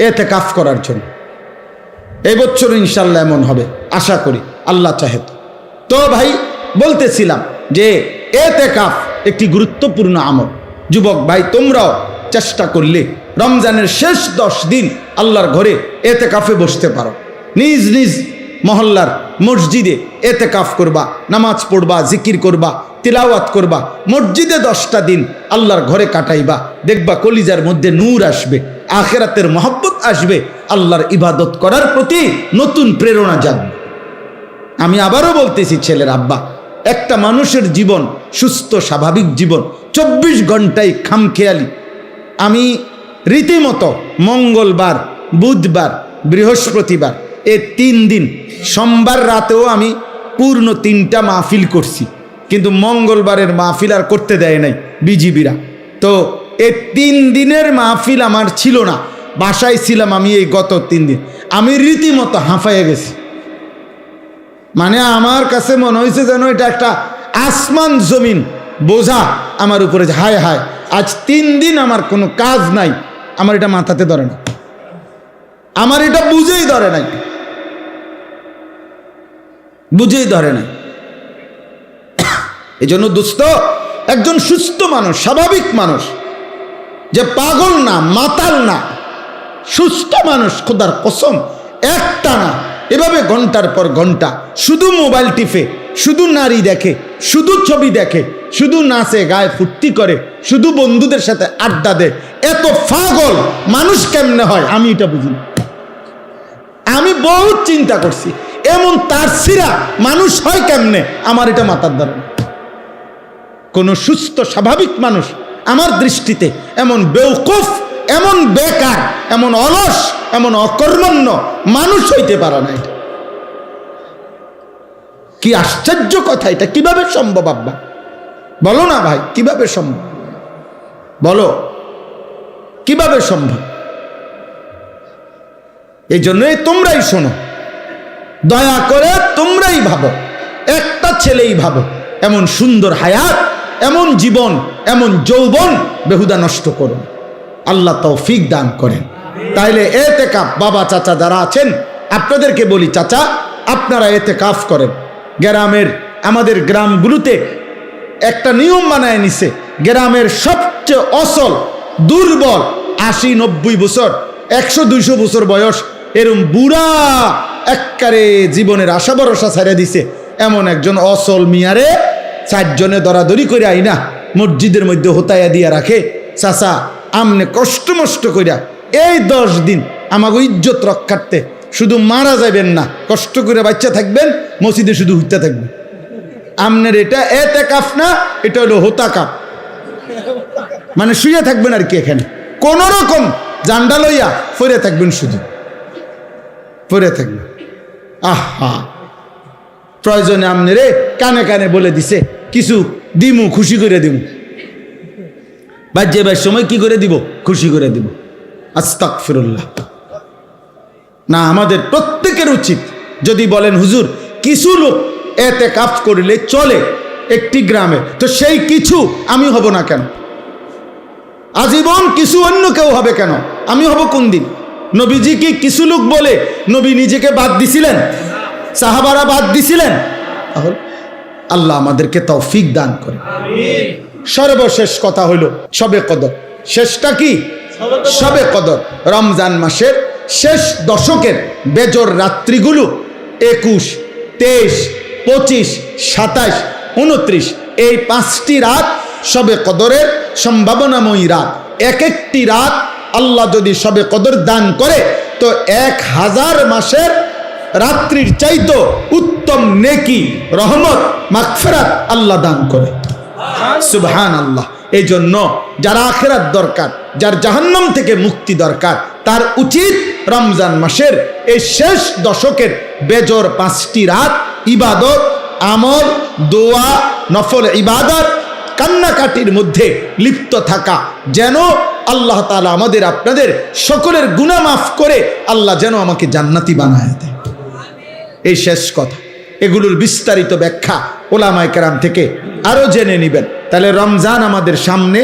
এতেকাফ করার জন্য। এই বছর ইনশাল্লাহ এমন হবে, আশা করি, আল্লাহ চাহে। তো ভাই বলতেছিলাম যে এতেকাফ একটি গুরুত্বপূর্ণ আমল। যুবক ভাই তোমরাও চেষ্টা করলে রমজানের শেষ 10 দিন আল্লাহর ঘরে এতেকাফে বসতে পারো। নিজ নিজ মহল্লার মসজিদে এতেকাফ করবা, নামাজ পড়বা, জিকির করবা, তিলাওয়াত করবা, মসজিদে 10টা দিন আল্লাহর ঘরে কাটাইবা। দেখবা কলিজার মধ্যে নূর আসবে, আখিরাতের মহব্বত আসবে, আল্লাহর ইবাদত করার প্রতি নতুন প্রেরণা জাগবে। আমি আবারও বলতেছি ছেলের আব্বা, একটা মানুষের জীবন সুস্থ স্বাভাবিক জীবন 24 ঘন্টায় খামখেয়ালি। আমি রীতিমতো মঙ্গলবার, বুধবার, বৃহস্পতিবার এই 3 দিন, সোমবার রাতেও আমি পূর্ণ 3টা মাহফিল করছি, কিন্তু মঙ্গলবারের মাহফিল আর করতে দেয় নাই বিজিবিরা। তো এই 3 দিনের মাহফিল আমার ছিল না, বাসায় ছিলাম আমি। এই গত 3 দিন আমি রীতিমতো হাঁফাইয়ে গেছি। মানে আমার কাছে মনে হয়েছে যেন এটা একটা আসমান জমিন বোঝা আমার উপরে। হায় হায়, আজ 3 দিন আমার কোনো কাজ নাই, আমার এটা মাথাতে ধরে না, আমার এটা বুঝেই ধরে নাই, বুঝেই ধরে নাই। এই জন্য দোস্ত, একজন সুস্থ মানুষ, স্বাভাবিক মানুষ, যে পাগল না, মাতাল না, সুস্থ মানুষ, খোদার কসম একটা না এভাবে ঘন্টার পর ঘন্টা শুধু মোবাইল টিপে, শুধু নারী দেখে, শুধু ছবি দেখে, শুধু নাচে গায়ে ফুর্তি করে, শুধু বন্ধুদের সাথে আড্ডা দেয়, এত পাগল মানুষ কেমনে হয় আমি এটা বুঝি না। আমি বহুত চিন্তা করছি, এমন তারসিরা মানুষ হয় কেমনে, আমার এটা মাথার দ্বারা। কোন সুস্থ স্বাভাবিক মানুষ আমার দৃষ্টিতে এমন বেওকুফ, এমন বেকার, এমন অলস, এমন অকর্মণ্য মানুষ হইতে পারে না। এটা কি আশ্চর্য কথা! এটা কিভাবে সম্ভব আব্বা? বলো না ভাই, কিভাবে সম্ভব? বলো কিভাবে সম্ভব? এই জন্যই তোমরাই শোনো, দয়া করে তোমরাই ভাবো, একটা ছেলেই ভাবো, এমন সুন্দর হায়াত, এমন জীবন, এমন যৌবন বেহুদা নষ্ট করো। আল্লাহ তৌফিক দান করেন। তাইলে এতেকাফ, বাবা চাচা যারা আছেন আপনাদেরকে বলি, চাচা আপনারা এতেকাফ করেন। গ্রামের, আমাদের গ্রামগুলোতে একটা নিয়ম বানায় নিছে, গ্রামের সবচেয়ে অসল, দুর্বল, 80-90 বছর, 100-200 বছর বয়স, এরম বুড়া একবারে জীবনের আশা ভরসা ছেড়ে দিছে এমন একজন অসল মিয়ারে 4 জনে দরাদরি করে আইনা মসজিদের মধ্যে হোতায়া দিয়া রাখে, চাচা আমনে কষ্ট মষ্ট কইরা এই 10 দিন আমাকে ইজ্জত রক্ষার্থে শুধু মারা যাবেন না, কষ্ট করে বাচ্চা থাকবেন, মসজিদে শুধু হইতে থাকবেন। আমনের এটা এতেকাফ না, এটা হলো হোতাকাফ, মানে শুয়ে থাকবেন আর কি, এখানে কোন রকম জান্ডা লইয়া ফিরে থাকবেন, শুধু ফিরে থাকবেন। আহা, প্রয়োজনে আমনের কানে কানে বলে দিছে কিছু দিমু, খুশি করে দিমু, বাজ্যে সময় কি করে দিব, খুশি করে দিব। আস্তাগফিরুল্লাহ। না, আমাদের প্রত্যেকের উচিত, যদি বলেন হুজুর কিছু লোক এতেকাফ করিলে চলে একটি গ্রামে, তো সেই কিছু আমি হব না কেন? আজীবন কিছু অন্য কেউ হবে কেন? আমি হব কোন দিন? নবীজি কি কিছু লোক বলে নবী নিজেকে বাদ দিছিলেন? সাহাবারা বাদ দিছিলেন? আল্লাহ আমাদেরকে তৌফিক দান করে। সর্বশেষ কথা হলো শবে কদর। শেষটা কি? শবে কদর। রমজান মাসের শেষ দশকের বেজর রাত্রিগুলো 21, 23, 25, 27, 29 এই 5টি রাত শবে কদরের সম্ভাবনাময়ী রাত। এক একটি রাত আল্লাহ যদি শবে কদর দান করে তো 1000 মাসের রাত্রির চাইতো উত্তম নেকি, রহমত, মাগফিরাত আল্লাহ দান করে। সুবহানাল্লাহ। এই জন্য যার আখিরাত দরকার, যার জাহান্নাম থেকে মুক্তি দরকার, তার উচিত রমজান মাসের এই শেষ দশকের বেজর 5টি রাত ইবাদত, আমল, দোয়া, নফল ইবাদত, কান্নাকাটির মধ্যে লিপ্ত থাকা, যেন আল্লাহ তাআলা আমাদের আপনাদের সকলের গুনাহ মাফ করে আল্লাহ যেন আমাকে জান্নাতি বানায় দেয়। এই শেষ কথা, এগুলোর বিস্তারিত ব্যাখ্যা ওলামায়ে কেরাম থেকে আরো জেনে নেবেন। তাহলে রমজান আমাদের সামনে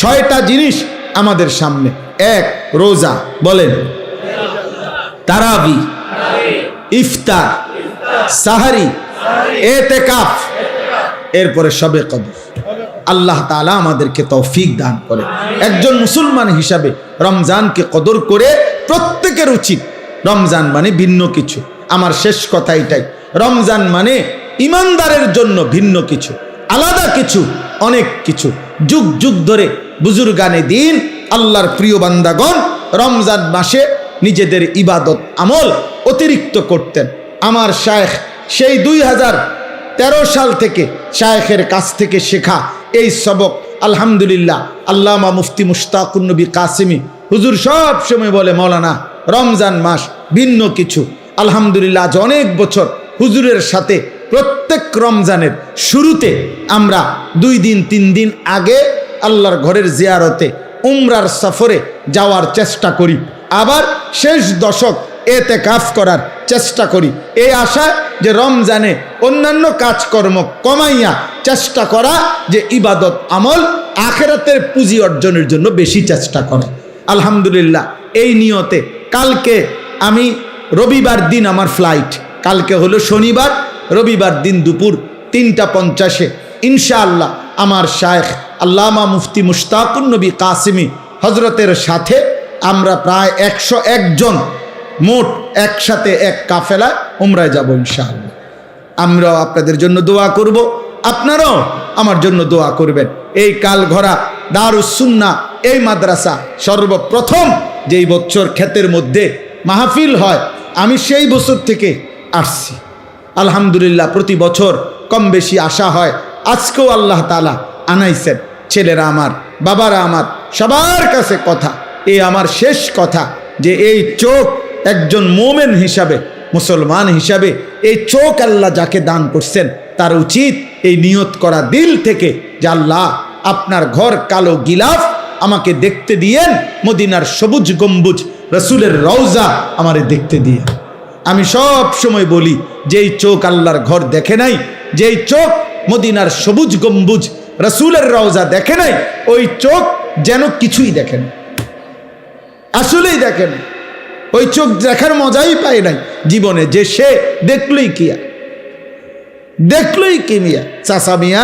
6টা জিনিস আমাদের সামনে। 1 রোজা, বলেন তারাবি, ইফতার, সাহারি, এতেকাফ, এরপরে শবে কদর। আল্লাহ তাআলা আমাদেরকে তৌফিক দান করে। একজন মুসলমান হিসাবে রমজানকে কদর করে প্রত্যেকের উচিত। রমজান মানে ভিন্ন কিছু। আমার শেষ কথা এটাই, রমজান মানে ইমানদারের জন্য ভিন্ন কিছু, আলাদা কিছু, অনেক কিছু। যুগ যুগ ধরে বুজুর্গানে দিন, আল্লাহর প্রিয় বান্দাগণ রমজান মাসে নিজেদের ইবাদত আমল অতিরিক্ত করতেন। আমার শায়েখ সেই 13 সাল থেকে শায়েখের কাছ থেকে শেখা এই সবক আলহামদুলিল্লাহ আল্লামা মুফতি মুশতাকুন নবী কাসেমি হুজুর সব সময় বলে, মৌলানা রমজান মাস ভিন্ন কিছু। আলহামদুলিল্লাহ আজ অনেক বছর হুজুরের সাথে প্রত্যেক রমজানের শুরুতে আমরা 2 দিন 3 দিন আগে আল্লাহর ঘরের জিয়ারতে উমরার সফরে যাওয়ার চেষ্টা করি, আবার শেষ দশক এতেকাফ করার চেষ্টা করি, এই আশা যে রমজানে অন্যান্য কাজকর্ম কমাইয়া চেষ্টা করা, যে ইবাদত আমল আখিরাতের পুঁজি অর্জনের জন্য বেশি চেষ্টা করা। আলহামদুলিল্লাহ এই নিয়তে কালকে আমি রবিবার দিন আমার ফ্লাইট, কালকে হলো শনিবার, রবিবার দিন দুপুর 3:50 ইনশাআল্লাহ আমার শায়েখ আল্লামা মুফতি মুশতাকুন নবী কাসেমি হজরতের সাথে আমরা প্রায় 101 জন মোট একসাথে এক কাফেলা উমরায় যাব ইনশাআল্লাহ। আমরাও আপনাদের জন্য দোয়া করব, আপনারাও আমার জন্য দোয়া করবেন। এই কালঘরা দারুস সুন্নাহ এই মাদ্রাসা সর্বপ্রথম যেই বছর ক্ষেতের মধ্যে মাহফিল হয়, আমি সেই বছর থেকে আসছি। আলহামদুলিল্লাহ প্রতি বছর কম বেশি আসা হয়। আজকেও আল্লাহ তাআলা আনাইছেন। ছেলেরা আমার, বাবারা আমার, সবার কাছে কথা, এই আমার শেষ কথা, যে এই চোখ একজন মোমেন হিসাবে, মুসলমান হিসাবে এই চোখ আল্লাহ যাকে দান করছেন তার উচিত এই নিয়ত করা দিল থেকে যে আল্লাহ আপনার ঘর কালো গিলাফ আমাকে দেখতে দিয়েন, মদিনার সবুজ গম্বুজ রসুলের রওজা আমারে দেখতে দিয়ে। আমি সব সময় বলি, যেই চোখ আল্লাহর ঘর দেখে নাই, যেই চোখ মদিনার সবুজ গম্বুজ রসুলের রওজা দেখে নাই, ওই চোখ যেন কিছুই দেখে না, আসলেই দেখে না, ওই চোখ দেখার মজাই পায় নাই জীবনে। যে সে দেখলই কিয়া, দেখলই কি মিয়া, চাচা মিয়া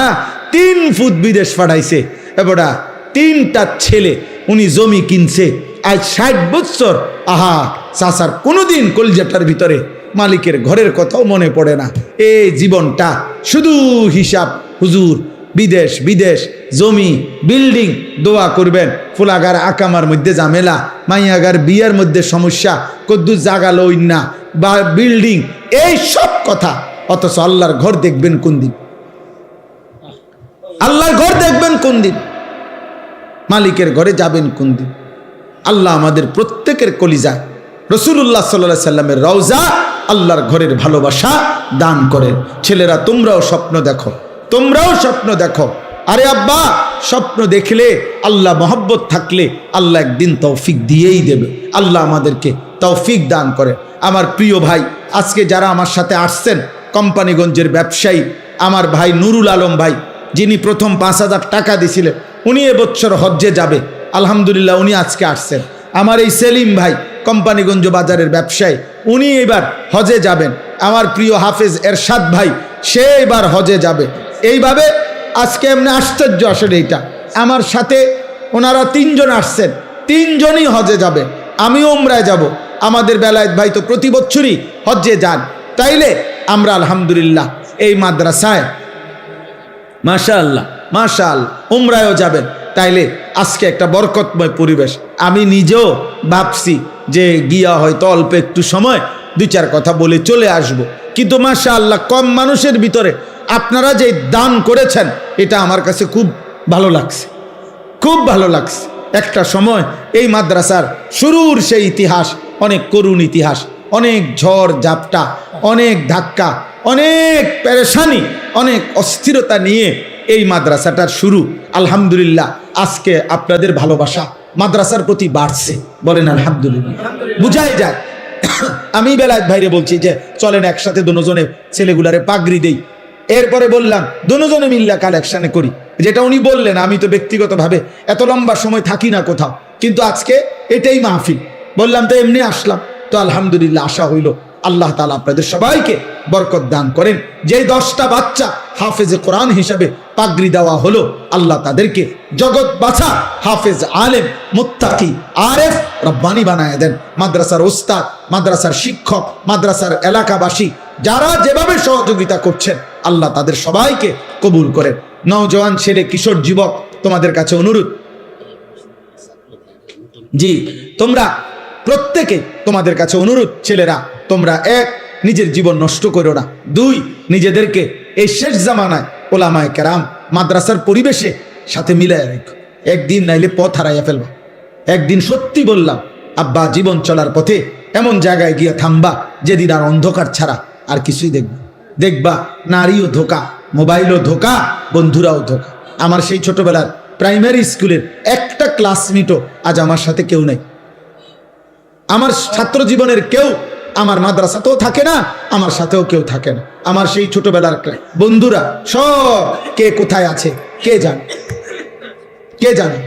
3 ফুট বিদেশ পাঠাইছে, এবারে 3টা ছেলে, উনি জমি কিনছে আজ 60 বছর। আহা, চাচার কোনোদিন কলজাটার ভিতরে মালিকের ঘরের কথাও মনে পড়ে না। এই জীবনটা শুধু হিসাব, হুজুর বিদেশ বিদেশ, জমি বিল্ডিং, দোয়া করবেন। ফুলাগার আকামার মধ্যে ঝামেলা, মাইয়াগার বিয়ার মধ্যে সমস্যা, কদ্দুর জাগা লইন না বা বিল্ডিং, এই সব কথা। অথচ আল্লাহর ঘর দেখবেন কোন দিন? আল্লাহর ঘর দেখবেন কোন দিন? মালিকের ঘরে যাবেন কোন দিন? আল্লাহ আমাদের প্রত্যেকের কলিজা রাসূলুল্লাহ সাল্লাল্লাহু আলাইহি সাল্লামের রওজা, আল্লাহর ঘরের ভালোবাসা দান করেন। ছেলেরা তোমরাও স্বপ্ন দেখো, তোমরাও স্বপ্ন দেখো। আরে আব্বা, স্বপ্ন দেখলে, আল্লাহ মহব্বত থাকলে আল্লাহ একদিন তৌফিক দিয়েই দেবে। আল্লাহ আমাদেরকে তৌফিক দান করে। আমার প্রিয় ভাই, আজকে যারা আমার সাথে আসছেন, কোম্পানিগঞ্জের ব্যবসায়ী আমার ভাই নুরুল আলম ভাই, যিনি প্রথম 5,000 টাকা দিয়েছিলেন, উনি এবছর হজ্জে যাবে। আলহামদুলিল্লাহ উনি আজকে আসছেন। আমার এই সেলিম ভাই কোম্পানিগঞ্জ বাজারের ব্যবসায়ী, উনি এবার হজে যাবেন। আমার প্রিয় হাফেজ এরশাদ ভাই, সে এবার হজে যাবে। এইভাবে আজকে এমনি আশ্চর্য আসলে এইটা, আমার সাথে ওনারা 3 জন আসছেন, 3 জনই হজে যাবে। আমিও উমরায় যাব। আমাদের বেলায়েত ভাই তো প্রতি বছরই হজ্জে যান। তাইলে আমরা আলহামদুলিল্লাহ এই মাদ্রাসায় মাশাআল্লাহ মাশাআল্লাহ উমরায়ও যাবেন। তাইলে আজকে একটা বরকতময় পরিবেশ। আমি নিজেও ভাবছি যে গিয়া হয়তো অল্প একটু সময় 2-4 কথা বলে চলে আসব, কিন্তু মাশাআল্লাহ কম মানুষের ভিতরে আপনারা যে দান করেছেন, এটা আমার কাছে খুব ভালো লাগছে, খুব ভালো লাগছে। একটা সময় এই মাদ্রাসার শুরুর সেই ইতিহাস, অনেক করুণ ইতিহাস, অনেক ঝড় ঝাপটা, অনেক ধাক্কা, অনেক পেরেশানি, অনেক অস্থিরতা নিয়ে এই মাদ্রাসাটার শুরু। আলহামদুলিল্লাহ আজকে আপনাদের ভালোবাসা মাদ্রাসার প্রতি বাড়ছে, বলেন আলহামদুলিল্লাহ। বুঝাই যায়। আমি বেলায়েত ভাইরে বলছি যে চলেন একসাথে দুজনে ছেলেগুলারে পাগড়ি দেই। এরপরে বললাম দুজনে মিল্লা কালেকশনে করি, যেটা উনি বললেন। আমি তো ব্যক্তিগতভাবে এত লম্বা সময় থাকি না কোথাও, কিন্তু আজকে এটাই মাহফিল, বললাম তো এমনি আসলাম। তো আলহামদুলিল্লাহ আশা হইল আল্লাহ তাআলা আপনাদের সবাইকে বরকত দান করেন। যেই 10টা বাচ্চা হাফেজে কোরআন হিসাবে পাগড়ি দেওয়া হলো, আল্লাহ তাদেরকে জগৎ বাছা হাফেজ, আলেম, মুত্তাকি, আরেফ, রব্বানি বানায় দেন। মাদ্রাসার ওস্তাদ, মাদ্রাসার শিক্ষক, মাদ্রাসার এলাকাবাসী যারা যেভাবে সহযোগিতা করছেন, আল্লাহ তাদের সবাইকে কবুল করেন। নওজওয়ান ছেলে, কিশোর যুবক, তোমাদের কাছে অনুরোধ, জি তোমরা প্রত্যেকে, তোমাদের কাছে অনুরোধ, ছেলেরা তোমরা নিজের জীবন নষ্ট করো না। 2, নিজেদেরকে এই শেষ জামানায় ওলামায়ে কেরাম মাদ্রাসার পরিবেশে সাথে মিলাইয়া রেখো। একদিন নাইলে পথ হারাইয়া ফেলবা। একদিন সত্যি বললাম আব্বা, জীবন চলার পথে এমন জায়গায় গিয়ে থামবা যেদিন আর অন্ধকার ছাড়া আর কিছুই দেখবা নারীও ধোকা, মোবাইলও ধোকা, বন্ধুরাও ধোকা। আমার সেই ছোটবেলার প্রাইমারি স্কুলের একটা ক্লাসমেটও আজ আমার সাথে কেউ নেই। আমার ছাত্র জীবনের কেউ আমার মাদ্রাসাতেও থাকে না, আমার সাথেও কেউ থাকে না। আমার সেই ছোটবেলার বন্ধুরা সব কে কোথায় আছে কে জানে, কে জানে।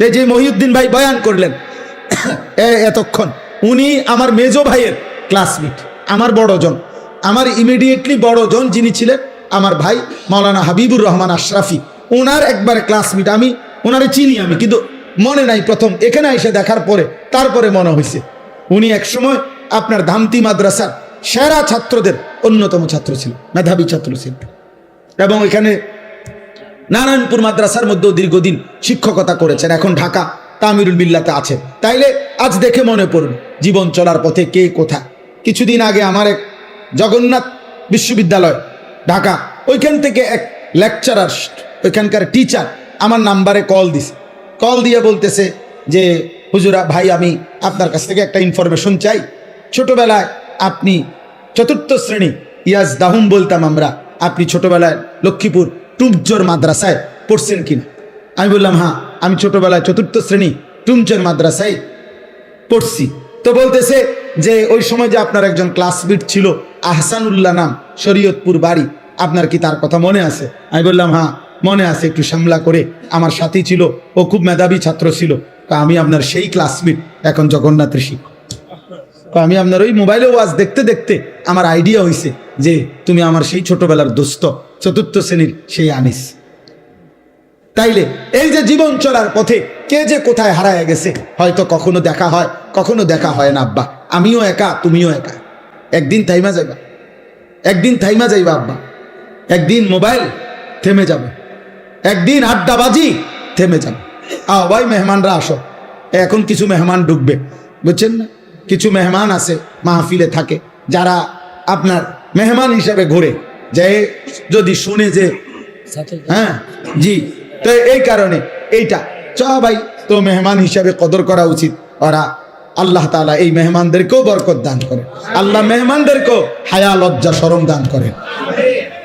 এই যে মহিউদ্দিন ভাই বয়ান করলেন এতক্ষণ, উনি আমার মেজো ভাইয়ের ক্লাসমেট, আমার বড়জন, আমার ইমিডিয়েটলি বড়জন যিনি ছিলেন আমার ভাই মাওলানা হাবিবুর রহমান আশরাফি, ওনার একবার ক্লাসমেট। আমি ওনারে চিনি আমি, কিন্তু মনে নাই প্রথম এখানে এসে দেখার পরে তারপরে মনে হয়েছে উনি একসময় আপনার ধামতি মাদ্রাসার সেরা ছাত্রদের অন্যতম ছাত্র ছিল, মেধাবী ছাত্র ছিল, এবং এখানে নারায়ণপুর মাদ্রাসার মধ্যেও দীর্ঘদিন শিক্ষকতা করেছেন। এখন ঢাকা তামিরুল মিল্লাতে আছে। তাইলে আজ দেখে মনে পড়ল জীবন চলার পথে কে কোথায়। কিছুদিন আগে আমার এক জগন্নাথ বিশ্ববিদ্যালয় ঢাকা, ওইখান থেকে এক লেকচারার, ওইখানকার টিচার আমার নাম্বারে কল দিছে। কল দিয়ে বলতেছে যে হুজুরা ভাই, আমি আপনার কাছ থেকে একটা ইনফরমেশন চাই। ছোটবেলায় আপনি 4th শ্রেণী, ইয়াজ দাহুম বলতাম আমরা, আপনি ছোটবেলায় লক্ষ্মীপুর টুমচর মাদ্রাসায় পড়ছেন কিনা? আমি বললাম হ্যাঁ, আমি ছোটবেলায় 4th শ্রেণী টুমচর মাদ্রাসায় পড়ছি। তো বলতেছে যে ওই সময় যে আপনার একজন ক্লাসমেট ছিল আহসানুল্লাহ নাম, শরীয়তপুর বাড়ি, আপনার কি তার কথা মনে আছে? আমি বললাম হ্যাঁ মনে আছে, একটু সামলা করে আমার সাথী ছিল, ও খুব মেধাবী ছাত্র ছিল। আমি আপনার সেই ক্লাসমেট, এখন জগন্নাথের শিক্ষক। আমি আপনার ওই মোবাইলে ওয়াজ দেখতে দেখতে আমার আইডিয়া হয়েছে যে তুমি আমার সেই ছোটবেলার দোস্ত, 4th শ্রেণীর সেই আনিস। তাইলে এই যে জীবন চলার পথে কে যে কোথায় হারায় গেছে, হয়তো কখনো দেখা হয়, কখনো দেখা হয় না। আব্বা, আমিও একা, তুমিও একা। একদিন থাইমা যাইবা, একদিন থাইমা যাইবা আব্বা। একদিন মোবাইল থেমে যাবে, একদিন আড্ডাবাজি থেমে যাবে। ভাই মেহমানরা আসো, এখন কিছু মেহমান ঢুকবে, বুঝছেন না? কিছু মেহমান আছে মাহফিলে থাকে, যারা আপনার মেহমান হিসেবে ঘুরে যে যদি শুনে যে হ্যাঁ জি, তো এই কারণে এইটা ভাই, তো মেহমান হিসাবে কদর করা উচিত। ওরা আল্লাহ তাআলা এই মেহমানদেরকেও বরকত দান করে, আল্লাহ মেহমানদেরকেও হায়া লজ্জা শরম দান করেন।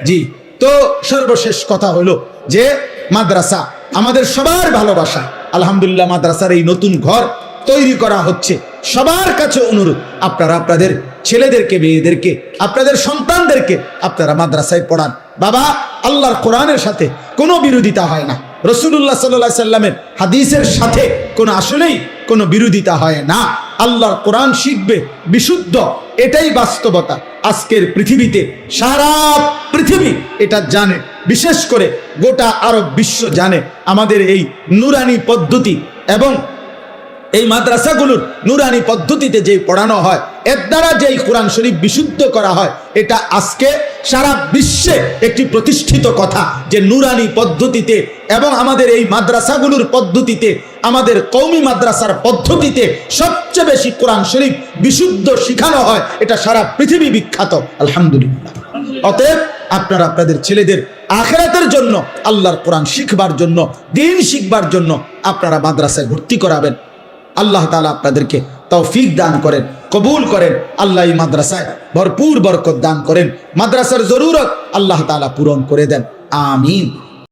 জি, তো সর্বশেষ কথা হলো যে মাদ্রাসা আমাদের সবার ভালোবাসা। আলহামদুলিল্লাহ, মাদ্রাসার এই নতুন ঘর তৈরি করা হচ্ছে। সবার কাছে অনুরোধ, আপনারা আপনাদের ছেলেদেরকে, মেয়েদেরকে, আপনাদের সন্তানদেরকে আপনারা মাদ্রাসায় পড়ান। বাবা, আল্লাহর কোরআনের সাথে কোনো বিরোধিতা হয় না, রাসূলুল্লাহ সাল্লাল্লাহু আলাইহি সাল্লামের হাদিসের সাথে কোনো আসলেই কোনো বিরোধিতা হয় না। আল্লাহর কোরআন শিখবে বিশুদ্ধ, এটাই বাস্তবতা। আজকের পৃথিবীতে সারা পৃথিবী এটা জানে, বিশেষ করে গোটা আরব বিশ্ব জানে আমাদের এই নুরানি পদ্ধতি এবং এই মাদ্রাসাগুলোর নুরানি পদ্ধতিতে যে পড়ানো হয়, এর দ্বারা যেই কোরআন শরীফ বিশুদ্ধ করা হয়, এটা আজকে সারা বিশ্বে একটি প্রতিষ্ঠিত কথা যে নুরানি পদ্ধতিতে এবং আমাদের এই মাদ্রাসাগুলোর পদ্ধতিতে, আমাদের কওমি মাদ্রাসার পদ্ধতিতে সবচেয়ে বেশি কোরআন শরীফ বিশুদ্ধ শিখানো হয়। এটা সারা পৃথিবী বিখ্যাত, আলহামদুলিল্লাহ। অতএব আপনারা আপনাদের ছেলেদের আখিরাতের জন্য, আল্লাহর কোরআন শিখবার জন্য, দ্বীন শিখবার জন্য আপনারা মাদ্রাসায় ভর্তি করাবেন। আল্লাহ তাআলা আপনাদেরকে তৌফিক দান করেন, কবুল করেন। আল্লাহ এই মাদ্রাসায় ভরপুর বরকত দান করেন, মাদ্রাসার জরুরত আল্লাহ তাআলা পূরণ করে দেন। আমিন।